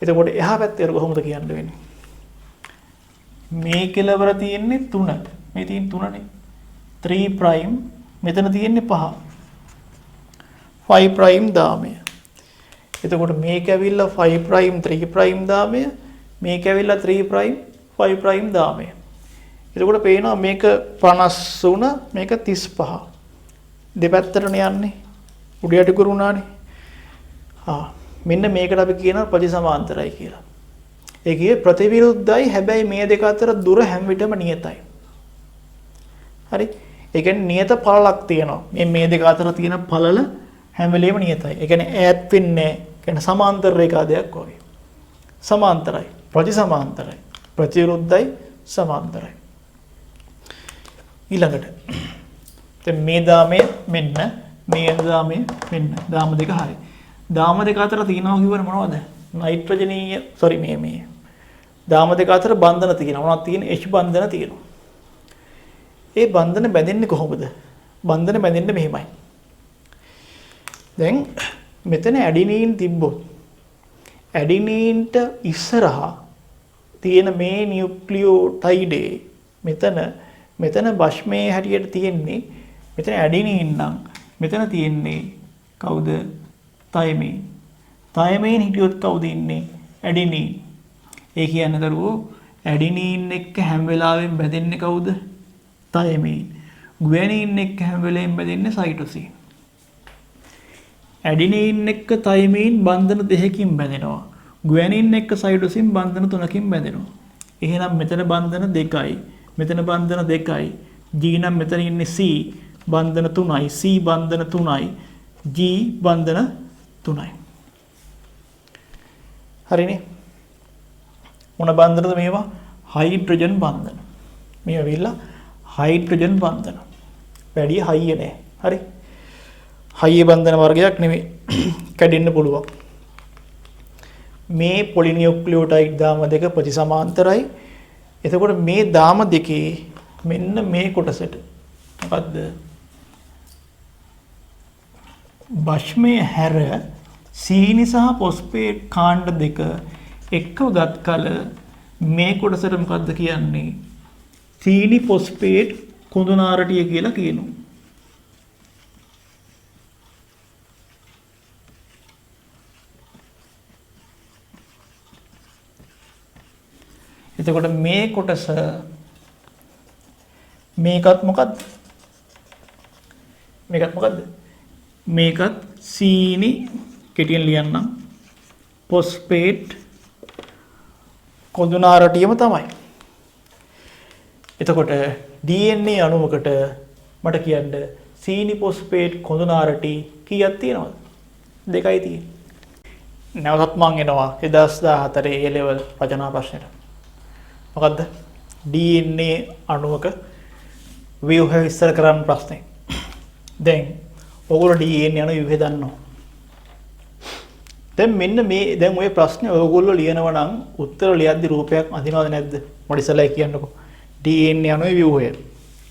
එතකොට එහා පැත්තේ කොහොමද කියන්න වෙන්නේ? මේ කෙලවර තියෙන්නේ 3. මේ තියෙන්නේ 3නේ. 3 ප්‍රයිම් මෙතන තියෙන්නේ 5. 5 ප්‍රයිම් දාමය. එතකොට මේක ඇවිල්ලා 5 ප්‍රයිම් 3 ප්‍රයිම් දාමය. මේක ඇවිල්ලා 3 ප්‍රයිම් 5 ප්‍රයිම් දාමය. එතකොට පේනවා මේක 53 මේක 35. දෙපැත්තටනේ යන්නේ. උඩ යට කරුණානේ. මෙන්න මේකට අපි කියනවා ප්‍රතිසමාන්තරයි කියලා. ඒ කියේ ප්‍රතිවිරුද්ධයි හැබැයි මේ දෙක අතර දුර හැම විටම නියතයි. හරි? ඒ කියන්නේ නියත පළලක් තියෙනවා. මේ දෙක අතර තියෙන පළල හැම වෙලෙම නියතයි. ඒ කියන්නේ ඈත් වෙන්නේ කියන්නේ සමාන්තර රේඛා දෙයක් වගේ. සමාන්තරයි, ප්‍රතිසමාන්තරයි, ප්‍රතිවිරුද්ධයි, සමාන්තරයි. ඊළඟට දැන් මේ දාමය මෙන්න මේ දාමය මෙන්න දාම දෙක හරි. දාම දෙක අතර තියෙනවා කියවන මොනවද? නයිට්‍රජනීය මේ දාම දෙක අතර බන්ධන තියෙනවා. මොනවද තියෙන්නේ? H බන්ධන තියෙනවා. ඒ බන්ධන බැඳෙන්නේ කොහොමද? බන්ධන බැඳෙන්නේ මෙහෙමයි. දැන් මෙතන ඇඩිනීන් තිබ්බොත් ඇඩිනීන්ට ඉස්සරහා තියෙන මේ නියුක්ලියෝටයිඩේ මෙතන භස්මයේ හැටියට තියෙන්නේ මෙතන ඇඩිනීන් නම් මෙතන තියෙන්නේ කවුද? තයමීන්. තයමීන් හිටියොත් කවුද ඉන්නේ? ඇඩිනීන්. ඒ කියන්නේ දරුවෝ ඇඩිනීන් එක්ක හැම වෙලාවෙම බැඳෙන්නේ කවුද? තයමීන්. ගුවැනීන් එක්ක හැම වෙලෙම බැඳෙන්නේ සයිටෝසින්. ඇඩිනීන් එක්ක තයමීන් බන්ධන දෙකකින් බැඳෙනවා. ගුවැනීන් එක්ක සයිටෝසින් බන්ධන 3කින් බැඳෙනවා. එහෙනම් මෙතන බන්ධන 2යි. මෙතන බන්ධන 2යි. G නම් මෙතන ඉන්නේ C බන්ධන 3යි. C බන්ධන 3යි. G බන්ධන 3යි. හරිනේ? මොන බන්ධනද මේවා? හයිඩ්‍රජන් බන්ධන. මේවා වෙලා හයිඩ්‍රජන් බන්ධන. වැඩි හයිය නෑ. හරි? හයිය බන්ධන වර්ගයක් නෙමෙයි. කැඩෙන්න පුළුවන්. මේ පොලිනියුක්ලියෝටයිඩ් දාම දෙක ප්‍රතිසමාන්තරයි. එතකොට මේ දාම දෙකේ මෙන්න මේ කොටසට මොකද්ද? භෂ්මයේ හැර සීනි සහ පොස්පේට් කාණ්ඩ දෙක එක්ව ගත් කල මේ කොටසට මොකද්ද කියන්නේ? සීනි පොස්පේට් කුඳුනාරටිය කියලා කියනවා. එතකොට මේ කොටස මේකත් මොකද්ද? මේකත් සීනි කෙටියෙන් ලියන්නම් පොස්පේට් කොඳුනාරටියම තමයි. එතකොට DNA අණුවකට මට කියන්න සීනි පොස්පේට් කොඳුනාරටි කීයක් තියෙනවද? 2යි තියෙන්නේ. නැවතත් මම එනවා 2014 A level රචනා ප්‍රශ්නෙට. මොකද්ද? DNA අණුවක ව්‍යුහය විස්තර කරන්න ප්‍රශ්නේ. දැන් ඔයගොල්ලෝ DNA අණු ව්‍යුහය දන්නවා. දැන් මෙන්න මේ දැන් ඔය ප්‍රශ්නේ ඔයගොල්ලෝ ලියනවා නම් උත්තර ලියද්දි රූපයක් අඳිනවද නැද්ද? මට ඉස්සෙල්ලා කියන්නකෝ. DNA අණුවේ ව්‍යුහය.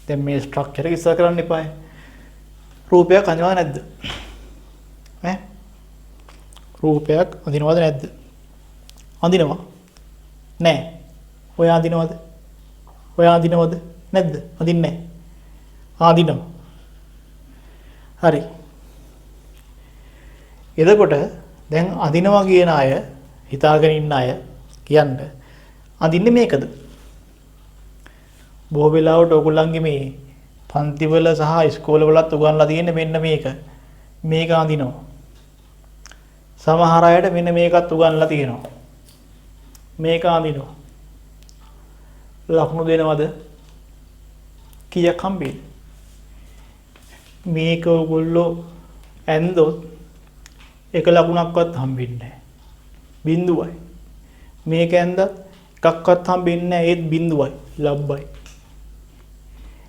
දැන් මේ ස්ට්‍රක්චර් එක ඉස්සර කරන්න එපායි. රූපයක් අඳිනවද නැද්ද? රූපයක් අඳිනවද නැද්ද? අඳිනවා. නෑ. ඔය අඳිනවද? නැද්ද? අඳින්නේ නැහැ. අඳිනවා. හරි. එතකොට දැන් අඳිනවා කියන අය හිතාගෙන ඉන්න අය කියන්න අඳින්නේ මේකද? බොහෝ වෙලාවට ඔයගොල්ලන්ගේ මේ පන්තිවල සහ ඉස්කෝලවලත් උගන්ලා තියෙන්නේ මෙන්න මේක. මේක අඳිනවා. සමහර අයට මෙන්න මේකත් උගන්ලා තියෙනවා. මේක අඳිනවා. ලකුණු දෙනවද? කීයක් හම්බෙන්නේ? මේක ඔයගොල්ලෝ ඇන්දොත් එක ලකුණක්වත් හම්බෙන්නේ නැහැ. බිඳුවයි. මේක ඇන්දත් එකක්වත් හම්බෙන්නේ නැහැ. ඒත් බිඳුවයි. ලබ්බයි.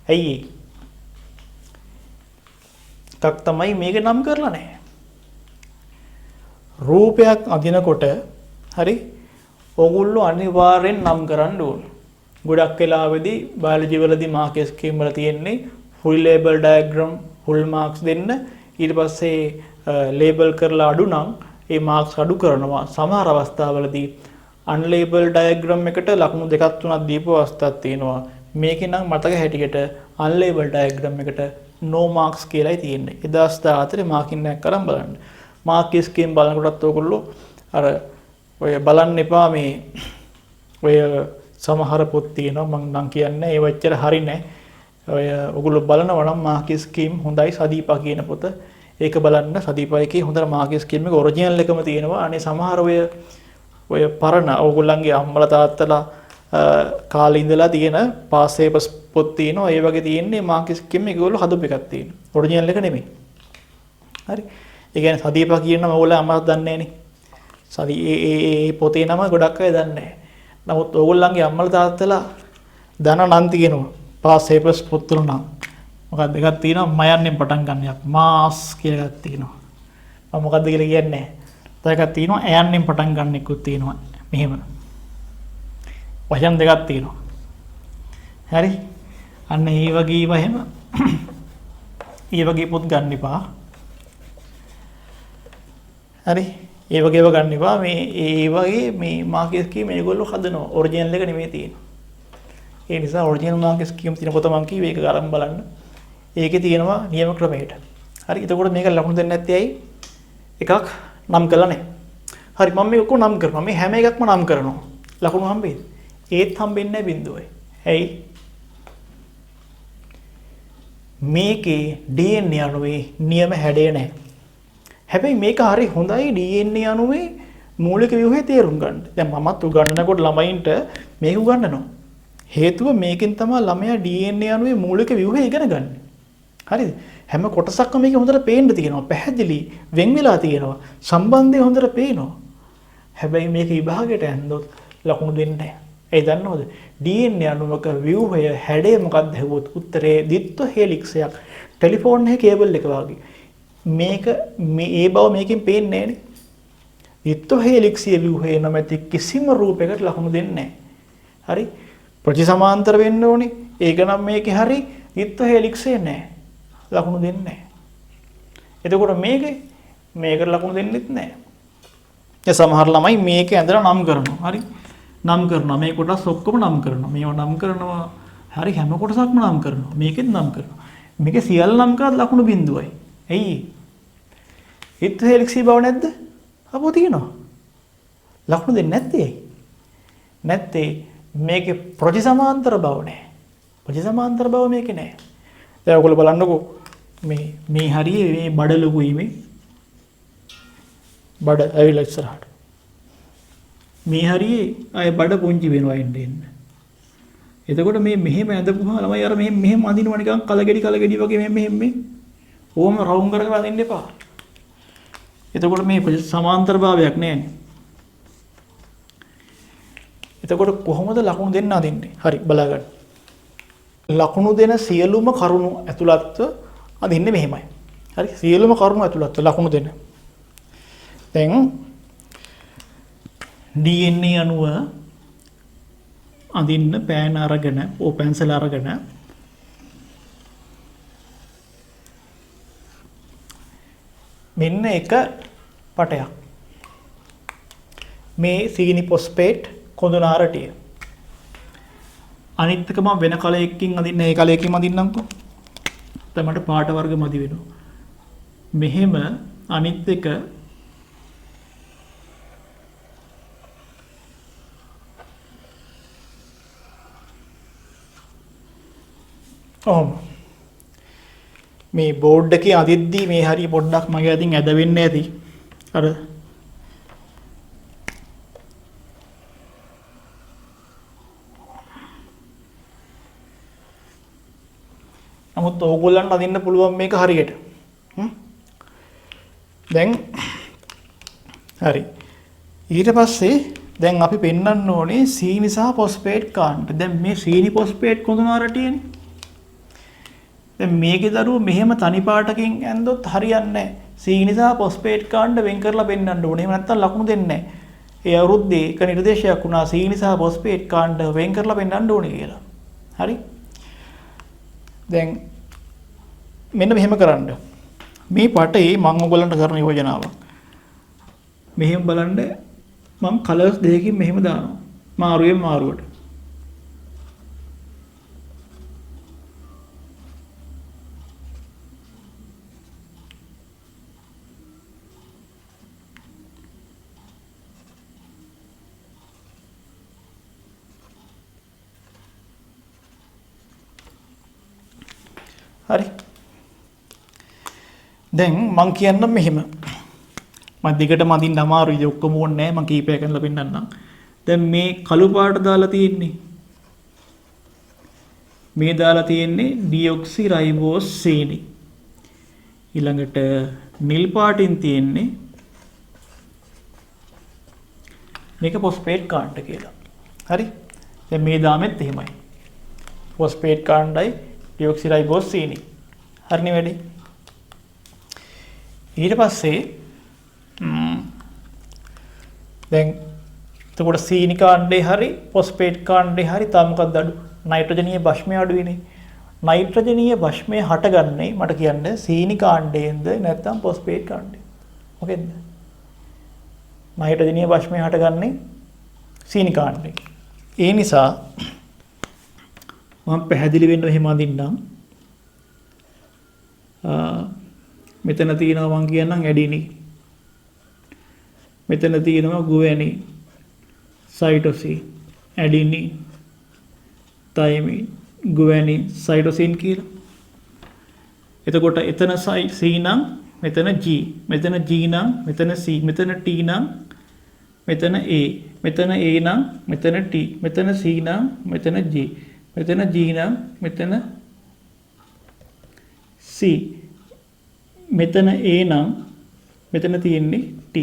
ඇයි ඒ? එකක් තමයි මේක නම් කරලා නැහැ. රූපයක් අඳිනකොට හරි ඔයගොල්ලෝ අනිවාර්යෙන් නම් කරන්න ඕන. ගොඩක් වෙලාවෙදී බයොලොජි වලදී මාක් ස්කීම් වල තියෙන්නේ full label diagram full Marx දෙන්න. ඊට පස්සේ ලේබල් කරලා අඩු නම් ඒ මාක්ස් අඩු කරනවා. සමහර අවස්ථාවලදී අන්ලේබල් ඩයග්‍රෑම් එකට ලකුණු දෙකක් තුනක් දීපු අවස්ථාවක් තියෙනවා. මේකේ නම් මතක හැටියට අන්ලේබල් ඩයග්‍රෑම් එකට no marks කියලායි තියෙන්නේ. 2014 මාකින් එකක් කරන් බලන්න. මාක් ස්කීම් බලනකොටත් ඔයගොල්ලෝ අර ඔය බලන්න එපා මේ ඔය සමහර පොත් තියෙනවා මම නම් කියන්නේ ඒ වච්චර හරි නෑ. ඔය ඔයගොල්ලෝ බලනවා නම් මාක් ස්කීම් හොඳයි සදීපා කියන පොත. ඒක බලන්න සදීපා එකේ හොඳට මාක් ස්කීම් එක ඔරිජිනල් එකම තියෙනවා. අනේ සමහර ඔය පරණ ඔයගොල්ලන්ගේ අම්මලා තාත්තලා කාලේ ඉඳලා තියෙන පාස් පේපර්ස් පොත් තියෙනවා. ඒ වගේ තියෙන්නේ මාක් ස්කීම් එක ඒගොල්ලෝ හදපු එකක් තියෙනවා. ඔරිජිනල් එක නෙමෙයි. හරි. ඒ කියන්නේ සදීපා කියන නම ඔයගොල්ලෝ අම්මලා දන්නේ නැනේ. ඒ පොතේ නම ගොඩක් අය දන්නේ නැහැ. නමුත් ඕගොල්ලන්ගේ අම්මලා තාත්තලා දන නම් තියෙනවා. පාස් පේපර්ස් පොත්වල නම්. මොකක්ද එකක් තියෙනවා මයන්නෙන් පටන් ගන්න එකක්. මාස් කියලා එකක් තියෙනවා. මම මොකද්ද කියලා කියන්නේ නැහැ. තව එකක් තියෙනවා ඇයන්නෙන් පටන් ගන්න එකකුත් තියෙනවා. මෙහෙම. වචන දෙකක් තියෙනවා. හරි. අන්න ඒ වගේ ඒවා එහෙම ඒ වගේ පොත් ගන්න එපා. හරි. ඒ වගේව ගන්න එපා. මේ ඒ වගේ මේ මාක් ස්කීම් මේගොල්ලෝ හදනවා. ඔරිජිනල් එක නෙමෙයි තියෙන්නේ. ඒ නිසා ඔරිජිනල් මාක් ස්කීම් තියෙන පොත මම කිව්වේ ඒක ගන්න බලන්න. ඒකේ තියෙනවා නියම ක්‍රමයට. හරි. එතකොට මේක ලකුණු දෙන්නේ නැත්තේ ඇයි? එකක් නම් කළා නැහැ. හරි. මම මේක නම් කරනවා. මේ හැම එකක්ම නම් කරනවා. ලකුණු හම්බෙන්නේ. ඒත් හම්බෙන්නේ නැහැ බිඳුවයි. ඇයි? මේකේ DNA අණුවේ නියම හැඩය නැහැ. හැබැයි මේක හරි හොඳයි DNA අණුවේ මූලික ව්‍යුහය තේරුම් ගන්න. දැන් මමත් උගන්වනකොට ළමයින්ට මේක උගන්වනවා. හේතුව මේකෙන් තමයි ළමයා DNA අණුවේ මූලික ව්‍යුහය ඉගෙන ගන්න. හරිද? හැම කොටසක්ම මේක හොඳට පේන්න තියෙනවා. පැහැදිලි වෙන් වෙලා තියෙනවා. සම්බන්ධය හොඳට පේනවා. හැබැයි මේක විභාගයට ඇන්දොත් ලකුණු දෙන්නේ නැහැ. ඒ දන්නවද? DNA අණුවක ව්‍යුහය හැඩය මොකක්ද හෙව්වොත් උත්තරේ ද්විත්ව හේලික්සයක්. ටෙලිෆෝන් එකේ කේබල් එක වගේ. මේක මේ බව මේකෙන් පේන්නේ නැහැ නේ. ද්විත්ව හේලික්සිය ව්‍යුහය නැමැති කිසිම රූපයකට ලකුණු දෙන්නේ නැහැ. හරි? ප්‍රතිසමාන්තර වෙන්න ඕනේ. ඒක නම් මේකේ හරි ඊත්ව හෙලික්සේ නැහැ. ලකුණු දෙන්නේ නැහැ. එතකොට මේකට ලකුණු දෙන්නෙත් නැහැ. ඒ සමහර ළමයි මේක ඇඳලා නම් කරනවා. හරි. නම් කරනවා. මේ කොටස් ඔක්කොම නම් කරනවා. මේව නම් කරනවා. හරි හැම කොටසක්ම නම් කරනවා. මේකෙත් නම් කරනවා. මේකේ සියල්ල නම් කරත් ලකුණු බිඳුවයි. ඇයි? ඊත්ව හෙලික්සී බව නැද්ද? අපෝ තියෙනවා. ලකුණු දෙන්නේ නැත්තේ ඇයි? නැත්තේ මේකේ ප්‍රතිසමාන්තර බව නැහැ. ප්‍රතිසමාන්තර බව මේකේ නැහැ. දැන් ඔයගොල්ලෝ බලන්නකෝ මේ හරියේ මේ බඩ ලොකුයි මේ. බඩ ඇවිල්ලා ඉස්සරහට. මේ හරියේ අය බඩ පුංචි වෙනවා එන්න. එතකොට මේ මෙහෙම ඇඳපුවා ළමයි අර මෙහෙම අඳිනවා නිකන් කලගෙඩි වගේ මෙහෙම ඕම රවුම් කරගෙන අදින්න එපා. එතකොට මේ සමාන්තර භාවයක් නැහැනේ. එතකොට කොහොමද ලකුණු දෙන්න අදින්නේ? හරි බලාගන්න. ලකුණු දෙන සියලුම කරුණු ඇතුළත්ව අදින්නේ මෙහෙමයි. හරි සියලුම කරුණු ඇතුළත්ව ලකුණු දෙන. දැන් DNA අණුව අදින්න පෑන අරගෙන පෙන්සල් අරගෙන මෙන්න එක පටයක් මේ සීනි පොස්පේට් කොඳුනාරටිය අනිත් එක මම වෙන කලයකින් අදින්න ඒ කලයකින් අදින්නම්කෝ තමයි පාට වර්ග මදි වෙනවා මෙහෙම අනිත් එක මේ බෝඩ් එකේ අදිද්දි මේ හරිය පොඩ්ඩක් මගේ අතින් ඇද වෙන්නේ ඇති අර නමුත් ඕගොල්ලන්ට අදින්න පුළුවන් මේක හරියට දැන් හරි ඊට පස්සේ දැන් අපි පෙන්වන්න ඕනේ සීනි සහ ෆොස්ෆේට් කාණ්ඩ දැන් මේ සීනි ෆොස්ෆේට් කොඳුනාරටියනේ දැන් මේකේ දරුවෝ මෙහෙම තනි පාටකින් ඇන්දොත් හරියන්නේ නැහැ. සීනි සහ ෆොස්ෆේට් කාණ්ඩ වෙන් කරලා පෙන්වන්න ඕනේ. එහෙම නැත්නම් ලකුණු දෙන්නේ නැහැ. ඒ අවුරුද්දේ එක නිර්දේශයක් වුණා සීනි සහ ෆොස්ෆේට් කාණ්ඩ වෙන් කරලා පෙන්වන්න ඕනේ කියලා. හරි? දැන් මෙන්න මෙහෙම කරන්න. මේ පාටේ මම ඔයගලන්ට කරන යෝජනාවක්. මෙහෙම බලන්න මම කලර්ස් දෙකකින් මෙහෙම දානවා. මාරුවෙන් මාරුවට. හරි දැන් මං කියන්නම් මෙහෙම මම දිගටම අදින්න අමාරුයි ඔක්කොම ඕනේ නැහැ මං කීපයක් කරලා පෙන්නන්නම් දැන් මේ කළු පාට දාලා තියෙන්නේ මේ දාලා තියෙන්නේ ඩියොක්සි රයිබෝස් සීනි ඊළඟට නිල් පාටින් තියෙන්නේ මේක ෆොස්ෆේට් කාණ්ඩ කියලා හරි දැන් මේ දාමෙත් එහෙමයි ෆොස්ෆේට් කාණ්ඩයි ඩියොක්සිරයිබෝස් සීනි. හරිනේ වැඩි. ඊට පස්සේ දැන් එතකොට සීනි කාණ්ඩේ හරි ෆොස්ෆේට් කාණ්ඩේ හරි තා මොකක්ද අඩු? නයිට්‍රජනීය භස්මය අඩුයිනේ. නයිට්‍රජනීය භස්මය හටගන්නේ මට කියන්න සීනි කාණ්ඩයෙන්ද නැත්නම් ෆොස්ෆේට් කාණ්ඩයෙන්. මොකෙන්ද? නයිට්‍රජනීය භස්මය හටගන්නේ සීනි කාණ්ඩයෙන්. ඒ නිසා මම පැහැදිලි වෙන්න එහෙම අදින්නම්. මෙතන තියෙනවා මම කියන්නම් ඇඩිනි. මෙතන තියෙනවා ගුවැනි. සයිටොසින්, ඇඩිනි, තයිමින්, ගුවැනි, සයිටොසින් කියලා. එතකොට එතන C නම් මෙතන G, මෙතන G නම් මෙතන C, මෙතන T නම් මෙතන A, මෙතන A නම් මෙතන T, මෙතන C නම් මෙතන G. මෙතන G නම් මෙතන C මෙතන A නම් මෙතන තියෙන්නේ T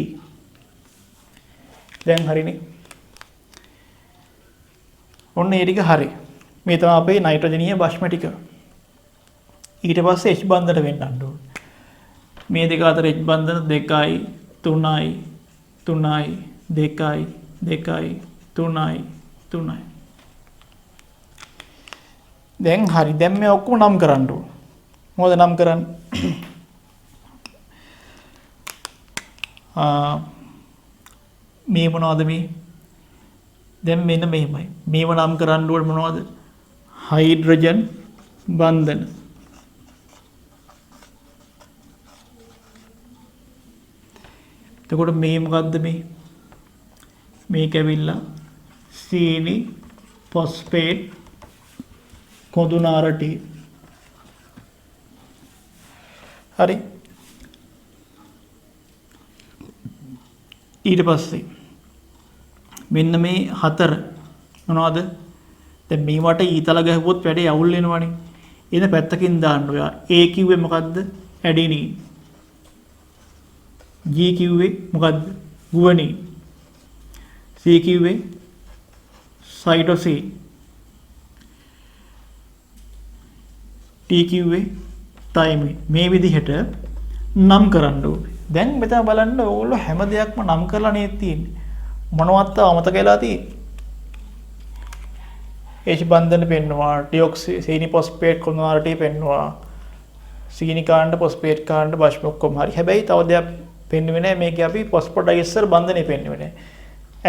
දැන් හරිනේ ඔන්න ඒ ටික හරි මේ තමයි අපේ නයිට්‍රජනීය භස්ම ටික ඊට පස්සේ H බන්ධන වෙන්නන්න ඕනේ මේ දෙක අතර H බන්ධන 2යි 3යි 3යි 2යි 2යි 3යි 3යි දැන් හරි දැන් මේ ඔක්කොම නම් කරන්න ඕන. මොකද නම් කරන්නේ? මේ මොනවද මේ? දැන් මෙන්න මෙහෙමයි. මේව නම් කරන්න ඕන මොනවද? හයිඩ්‍රජන් බන්ධන. එතකොට මේ මොකද්ද මේ? මේක ඇවිල්ලා සීනි ෆොස්ෆේට් කොඳුනාරටි. හරි. ඊට පස්සේ මෙන්න මේ හතර මොනවද? දැන් මේවට ඊතල ගහුවොත් වැඩේ අවුල් වෙනවනේ. එන පැත්තකින් දාන්න ඔයා. A කිව්වේ මොකද්ද? ඇඩිනින්. G කිව්වේ මොකද්ද? ගුවනින්. C කිව්වේ සයිටෝසින්. T කිව්වේ තයිමින්. මේ විදිහට නම් කරන්න ඕනේ. දැන් මෙතන බලන්න ඕගොල්ලෝ හැම දෙයක්ම නම් කරලා නේද තියෙන්නේ. මොනවත් අමතක වෙලා තියෙන්නේ. H බන්ධන පෙන්නවා, ඩිऑක්සි සීනි ෆොස්ෆේට් කොඳුනාරටි පෙන්නවා. සීනි කාණ්ඩ ෆොස්ෆේට් කාණ්ඩ භස්ම ඔක්කොම හරි. හැබැයි තව දෙයක් පෙන්වෙන්නේ නැහැ. මේකේ අපි ෆොස්ෆොඩයිස්ටර් බන්ධනේ පෙන්වෙන්නේ නැහැ.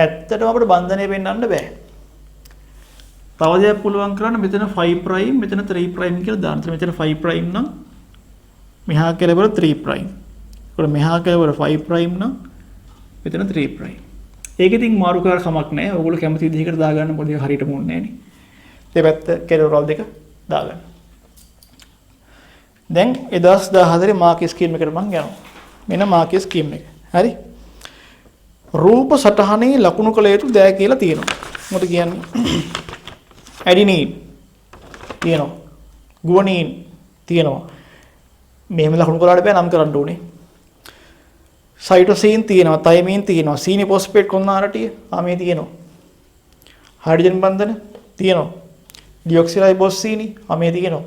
ඇත්තටම අපිට බන්ධනේ පෙන්වන්න බෑ. තව දෙයක් පුළුවන් කරන්න මෙතන 5 ප්‍රයිම් මෙතන 3 ප්‍රයිම් කියලා දාන්න. මෙතන 5 ප්‍රයිම් නම් මෙහා කෙලවර 3 ප්‍රයිම්. ඒකට මෙහා කෙලවර 5 ප්‍රයිම් නම් මෙතන 3 ප්‍රයිම්. ඒක ඉතින් මාරු කරලා කමක් නැහැ. ඔයගොල්ලෝ කැමති විදිහකට දාගන්න මොකද ඒක හරියටම ඕනේ නැහැ නේ. දෙපැත්ත කෙලවරවල් දෙක දාගන්න. දැන් 2014 මාක් ස්කීම් එකට මම යනවා. මෙන්න මාක් ස්කීම් එක. හරි. රූප සටහනේ ලකුණු කළ යුතු දෑ කියලා තියෙනවා. මොකද කියන්නේ? ඇඩිනින් තියෙනවා. ගුවනින් තියෙනවා. මෙහෙම ලකුණු කරලාට බෑ නම් කරන්න ඕනේ. සයිටෝසින් තියෙනවා, තයිමින් තියෙනවා, සීනි ෆොස්ෆේට් කොඳුනාරටිය මේ තියෙනවා. හයිඩ්‍රජන් බන්ධන තියෙනවා. ඩිऑක්සිරයිබෝස් සීනි මේ තියෙනවා.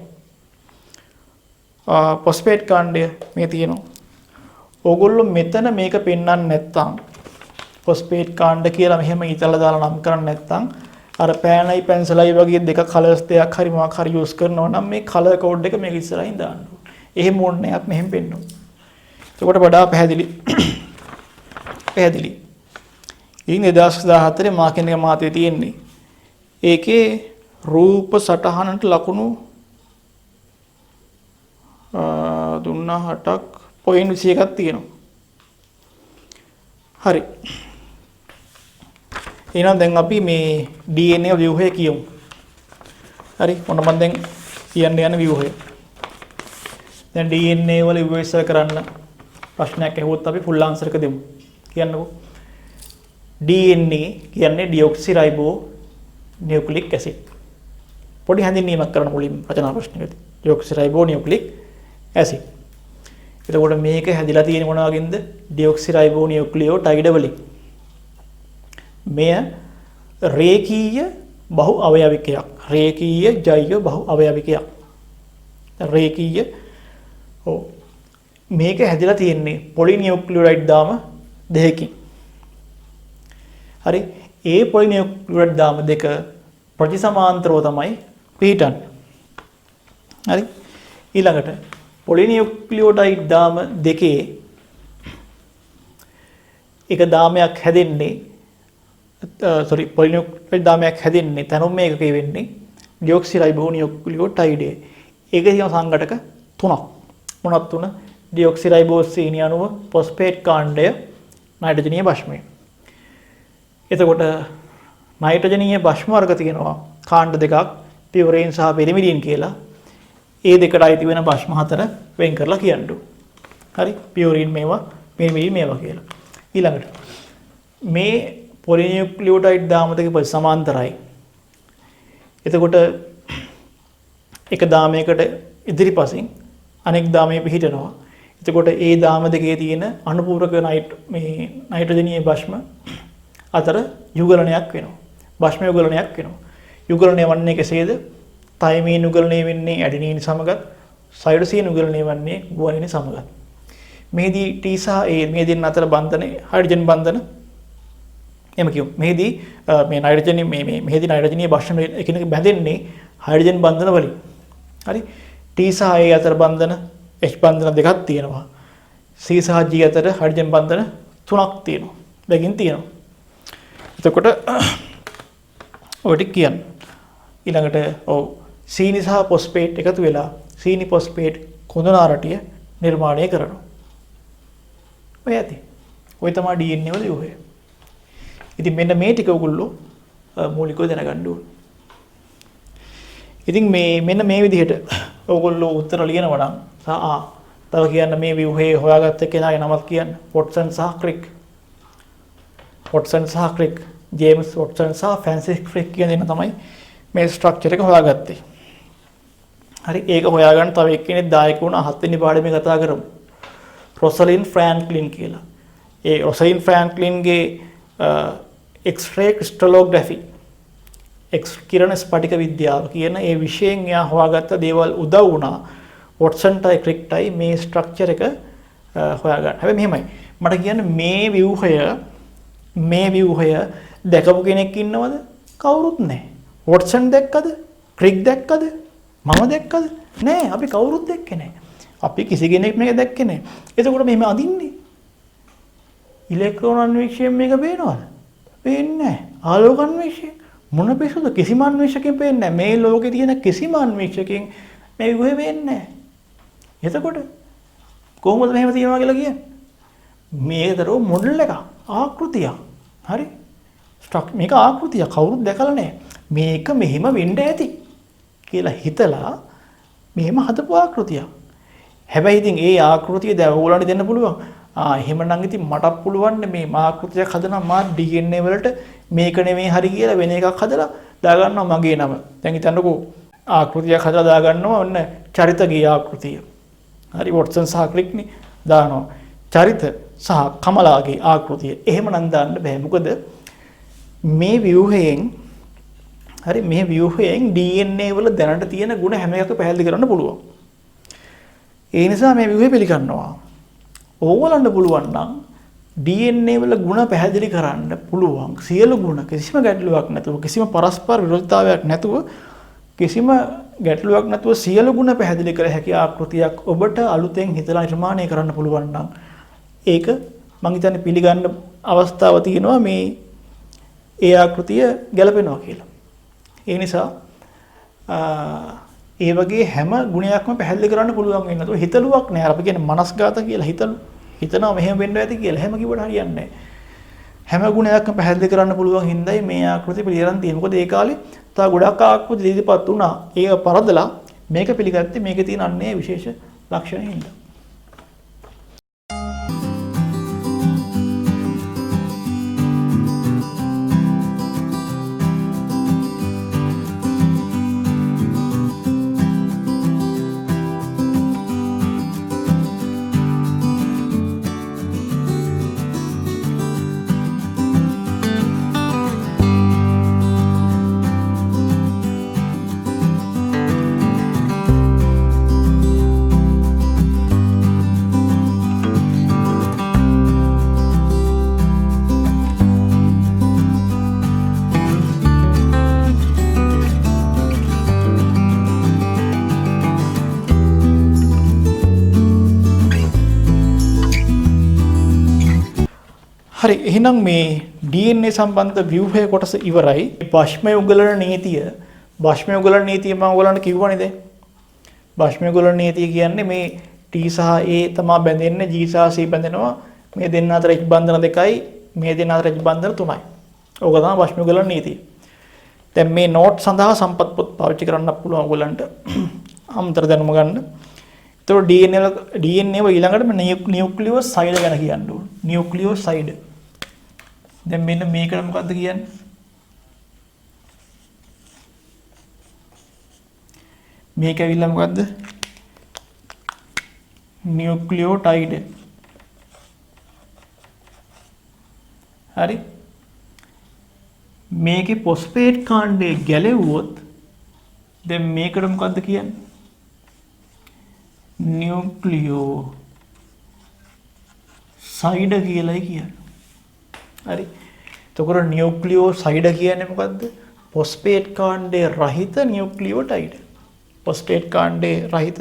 ෆොස්ෆේට් කාණ්ඩය මේ තියෙනවා. ඕගොල්ලෝ මෙතන මේක පෙන්වන්න නැත්තම් ෆොස්ෆේට් කාණ්ඩ කියලා මෙහෙම ඊතල දාලා නම් කරන්නේ නැත්තම් අර පෑනයි පැන්සලයි වගේ දෙක කලර්ස් දෙකක් හරි මොකක් හරි යූස් කරනවා නම් මේ කලර් කෝඩ් එක මේක ඉස්සරහින් දාන්න ඕනේ. එහෙම ඕනේ නැහැ මෙහෙම පෙන්නනවා. එතකොට වඩා පැහැදිලි. පැහැදිලි. ඉතින් 2014 මාකින් එක මාතේ තියෙන්නේ. ඒකේ රූප සටහනට ලකුණු 38ක් පොයින්ට් 21ක් තියෙනවා. හරි. එහෙනම් දැන් අපි මේ DNA ව්‍යුහය කියමු. හරි. මොන මම දැන් කියන්න යන ව්‍යුහය. දැන් DNA වල විශ්ලේෂණය කරන්න ප්‍රශ්නයක් ඇහුවොත් අපි ෆුල් ආන්සර් එක දෙමු. කියන්නකෝ. DNA කියන්නේ ඩිऑක්සිරයිබෝ නියුක්ලික් ඇසිඩ්. පොඩි හැඳින්වීමක් කරන්න මුලින්ම රචනා ප්‍රශ්නයකදී. ඩිऑක්සිරයිබෝ නියුක්ලික් ඇසිඩ්. එතකොට මේක හැදිලා තියෙන මොන වගේද? ඩිऑක්සිරයිබෝ නියුක්ලියෝටයිඩ වලින්. මෙය රේඛීය බහු අවයවිකයක්. රේඛීය ජෛව බහු අවයවිකයක්. රේඛීය මේක හැදිලා තියෙන්නේ පොලිනියුක්ලියොටයිඩ් දාම දෙකකින්. හරි. ඒ පොලිනියුක්ලියොටයිඩ් දාම දෙක ප්‍රතිසමාන්තරව තමයි පිහිටන්නේ. හරි. ඊළඟට පොලිනියුක්ලියොටයිඩ් දාම දෙකේ එක දාමයක් හැදෙන්නේ පොලිනියුක්ලියොටයිඩ් දාමයක් හැදෙන්නේ තැනුම් මේකකේ වෙන්නේ ඩිऑක්සිරයිබෝ නියුක්ලියොටයිඩ්. ඒක තියෙන සංඝටක තුනක්. මොනක් තුන? ඩිऑක්සිරයිබෝස් සීනි අණුව, ෆොස්ෆේට් කාණ්ඩය, නයිට්‍රජනීය භස්මය. එතකොට නයිට්‍රජනීය භස්ම වර්ග තියෙනවා කාණ්ඩ දෙකක්, පියුරින් සහ පිරිමිඩින් කියලා. ඒ දෙකට අයිති වෙන භස්ම හතර වෙන් කරලා කියන්න. හරි. පියුරින් මේවා, පිරිමිඩින් මේවා කියලා. ඊළඟට මේ පොලිනියුක්ලියොටයිඩ් දාම දෙක සමාන්තරයි. එතකොට එක දාමයකට ඉදිරිපසින් අනෙක් දාමයේ පිහිටනවා. එතකොට ඒ දාම දෙකේ තියෙන අනුපූරක නයිට්‍රජනීය භස්ම අතර යුගලනයක් වෙනවා. භස්ම යුගලනයක් වෙනවා. යුගලනය වන්නේ කෙසේද? තයිමීන් යුගලනය වෙන්නේ ඇඩිනින් සමගත්, සයිටෝසින් යුගලනය වන්නේ ගුවනින් සමගත්. මෙහිදී T සහ A මේ දෙන්න අතර බන්ධනේ හයිඩ්‍රජන් බන්ධන එහෙම කියමු. මෙහිදී මේ නයිට්‍රජනීය මෙහිදී නයිට්‍රජනීය භස්ම එකිනෙක බැඳෙන්නේ හයිඩ්‍රජන් බන්ධන වලින්. හරි. T සහ A අතර බන්ධන H බන්ධන දෙකක් තියෙනවා. C සහ G අතර හයිඩ්‍රජන් බන්ධන 3ක් තියෙනවා. දෙකකින් තියෙනවා. එතකොට ඔය ටික කියන්නේ. ඊළඟට ඔව් සීනි සහ ෆොස්ෆේට් එකතු වෙලා සීනි ෆොස්ෆේට් කුණාරටිය නිර්මාණය කරනවා. ඔය ඇති. ඔය තමයි DNA වල යෝගය. ඉතින් මෙන්න මේ ටික ඔයගොල්ලෝ මූලිකව දැනගන්න ඕනේ. ඉතින් මෙන්න මේ විදිහට ඔයගොල්ලෝ උත්තර ලියනවා නම් තව කියන්න මේ ව්‍යුහයේ හොයාගත්ත කෙනාගේ නමක් කියන්න. වොට්සන් සහ ක්‍රික්. වොට්සන් සහ ක්‍රික්. ජේම්ස් වොට්සන් සහ ෆ්‍රැන්සිස් ක්‍රික් කියන දෙන්න තමයි මේ ස්ට්‍රක්චර් එක හොයාගත්තේ. හරි ඒක හොයාගන්න තව එක්කෙනෙක් දායක වුණා 7 වෙනි පාඩමේ කතා කරමු. රොසලින් ෆ්‍රැන්ක්ලින් කියලා. ඒ රොසලින් ෆ්‍රැන්ක්ලින්ගේ X-ray crystallography X කිරණ ස්පටික විද්‍යාව කියන ඒ විෂයෙන් එයා හොයාගත්ත දේවල් උදව් වුණා වොට්සන්ටයි ක්‍රික්ටයි මේ ස්ට්‍රක්චර් එක හොයාගන්න. හැබැයි මෙහෙමයි මට කියන්න මේ ව්‍යුහය දැකපු කෙනෙක් ඉන්නවද? කවුරුත් නැහැ. වොට්සන් දැක්කද? ක්‍රික් දැක්කද? මම දැක්කද? නෑ අපි කවුරුත් දැක්කේ නෑ. අපි කිසි කෙනෙක් මේක දැක්කේ නෑ. එතකොට මෙහෙම අදින්නේ ඉලෙක්ට්‍රෝන අන්වීක්ෂණයෙන් මේක පේනවද? පේන්නේ නැහැ. ආලෝක අන්වීක්ෂණය මොන පිසුද? කිසිම අන්වීක්ෂකෙන් පේන්නේ නැහැ. මේ ලෝකේ තියෙන කිසිම අන්වීක්ෂකෙන් මේ විගුවේ පේන්නේ නැහැ. එතකොට කොහොමද මෙහෙම තියනවා කියලා කියන්නේ? මේකතරෝ මොඩල් එක ආකෘතියක්. හරි? මේක ආකෘතිය කවුරුත් දැකලා නැහැ. මේක මෙහෙම වෙන්න ඇති කියලා හිතලා මෙහෙම හදපු ආකෘතියක්. හැබැයි ඉතින් ඒ ආකෘතිය දැන් ඕගොල්ලන්ට දෙන්න පුළුවන්. එහෙමනම් ඉතින් මටත් පුළුවන් මේ ආකෘතියක් හදනවා මා DNA වලට මේක නෙමෙයි හරි කියලා වෙන එකක් හදලා දාගන්නවා මගේ නම. දැන් හිතන්නකෝ ආකෘතියක් හදලා දාගන්නවා ඔන්න චරිතගේ ආකෘතිය. හරි වොට්සන් සහ ක්‍රික්නේ දානවා. චරිත සහ කමලාගේ ආකෘතිය. එහෙමනම් දාන්න බෑ. මොකද මේ ව්‍යුහයෙන් DNA වල දැනට තියෙන ಗುಣ හැම එකක්ම පැහැදිලි කරන්න පුළුවන්. ඒ නිසා මේ ව්‍යුහය පිළිගන්නවා. ඕගොල්ලන්ට පුළුවන් නම් DNA වල ಗುಣ පැහැදිලි කරන්න පුළුවන් සියලු ಗುಣ කිසිම ගැටලුවක් නැතුව කිසිම පරස්පර විරෝධතාවයක් නැතුව කිසිම ගැටලුවක් නැතුව සියලු ಗುಣ පැහැදිලි කර හැකි ආකෘතියක් ඔබට අලුතෙන් හිතලා නිර්මාණය කරන්න පුළුවන් නම් ඒක මම හිතන්නේ පිළිගන්න අවස්ථාව තියෙනවා මේ ඒ ආකෘතිය ගැලපෙනවා කියලා. ඒ නිසා ඒ වගේ හැම ගුණයක්ම පැහැදිලි කරන්න පුළුවන් වෙන්නේ නැතුව හිතලුවක් නෑ. අපි කියන්නේ මනස්ගත කියලා හිතනවා මෙහෙම වෙන්න ඇති කියලා. හැම කිව්වට හරියන්නේ නෑ. හැම ගුණයක්ම පැහැදිලි කරන්න පුළුවන් හින්දායි මේ ආකෘතිය පිළිගන්න තියෙන්නේ. මොකද ඒ කාලේ තව ගොඩක් ආකෘති ඉදිරිපත් වුණා. ඒක පරදලා මේක පිළිගත්තේ මේකේ තියෙන අන්නේ විශේෂ ලක්ෂණ හින්දා. හරි එහෙනම් මේ DNA සම්බන්ධ ව්‍යුහය කොටස ඉවරයි. භාෂ්මය උගලන නීතිය මම ඔයගලන්ට කිව්වනේ දැන්. භාෂ්මය උගලන නීතිය කියන්නේ මේ T සහ A තමයි බැඳෙන්නේ G සහ C බැඳෙනවා. මේ දෙන්න අතර H බන්ධන 2යි මේ දෙන්න අතර H බන්ධන 3යි. ඕක තමයි භාෂ්මය උගලන නීතිය. දැන් මේ නෝට් සඳහා සම්පත් පොත් පාවිච්චි කරන්න පුළුවන් ඔයගලන්ට අමතර දැනුම ගන්න. ඒතකොට DNA වල ඊළඟට නියුක්ලියෝසයිඩ් ගැන කියන්න ඕන. නියුක්ලියෝසයිඩ්. දැන් මෙන්න මේකට මොකද්ද කියන්නේ? මේක ඇවිල්ලා මොකද්ද? නියුක්ලියෝටයිඩ්. හරි. මේකේ ෆොස්ෆේට් කාණ්ඩය ගැලෙව්වොත් දැන් මේකට මොකද්ද කියන්නේ? නියුක්ලියෝසයිඩ් කියලායි කියන්නේ. හරි. එතකොට නියුක්ලියෝසයිඩ් කියන්නේ මොකද්ද? ෆොස්ෆේට් කාණ්ඩයේ රහිත නියුක්ලියෝටයිඩ්. ෆොස්ෆේට් කාණ්ඩයේ රහිත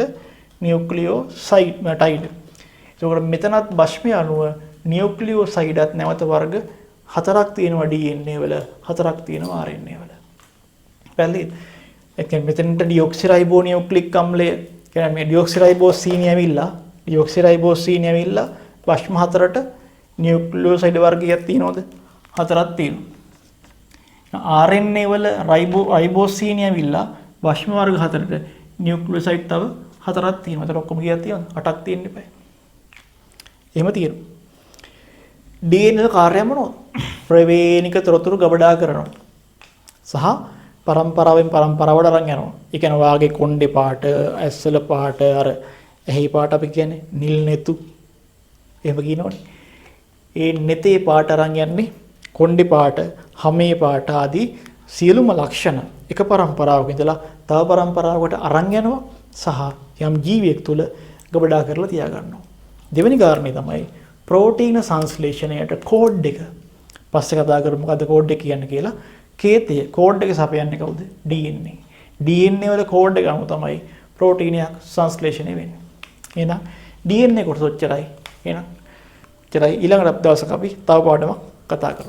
නියුක්ලියෝසයිඩ්. ඒකෝර මෙතනත් භස්මය අණුව නියුක්ලියෝසයිඩත් නැවත වර්ග 4ක් තියෙනවා DNA වල 4ක් තියෙනවා RNA වල. පැහැදිලිද? ඒ කියන්නේ මෙතනට ඩිऑක්සිරයිබෝ නියුක්ලික් අම්ලය කියන්නේ මේ ඩිऑක්සිරයිබෝසීන් ඇවිල්ලා ඩිऑක්සිරයිබෝසීන් ඇවිල්ලා භස්ම 4ට නියුක්ලියෝසයිඩ් වර්ගයක් තියෙනවද? 4ක් තියෙනවා. RNA වල රයිබෝසීන් ඇවිල්ලා භස්ම වර්ග 4ට නියුක්ලියෝසයිඩ් තව 4ක් තියෙනවා. ඒතර ඔක්කොම කීයක් තියෙනවද? 8ක් තියෙන්න එපා. එහෙම තියෙනවා. DNA වල කාර්යය මොනවද? ප්‍රවේණික තොරතුරු ගබඩා කරනවා. සහ පරම්පරාවෙන් පරම්පරාවට අරන් යනවා. ඒ කියන්නේ වාගේ කොණ්ඩේ පාට, ඇස්වල පාට, අර ඇහි පාට අපි කියන්නේ නිල් නෙතු. එහෙම කියනවනේ. ඒ නෙතේ පාට අරන් යන්නේ කොණ්ඩේ පාට, හමේ පාට ආදී සියලුම ලක්ෂණ එක පරම්පරාවක ඉඳලා තව පරම්පරාවකට අරන් යනවා සහ යම් ජීවියෙක් තුල ගබඩා කරලා තියා ගන්නවා. දෙවෙනි කාරණේ තමයි ප්‍රෝටීන සංශ්ලේෂණයට කෝඩ් එක. පස්සේ කතා කරමු මොකද්ද කෝඩ් එක කියන්නේ කියලා. කේතය කෝඩ් එක සපයන්නේ කවුද? DNA. DNA වල කෝඩ් එක අනුව තමයි ප්‍රෝටීනයක් සංශ්ලේෂණය වෙන්නේ. එහෙනම් DNA කොටස ඔච්චරයි. එහෙනම් ඔච්චරයි ඊළඟ දවසක අපි තව පාඩමක් කතා කරමු.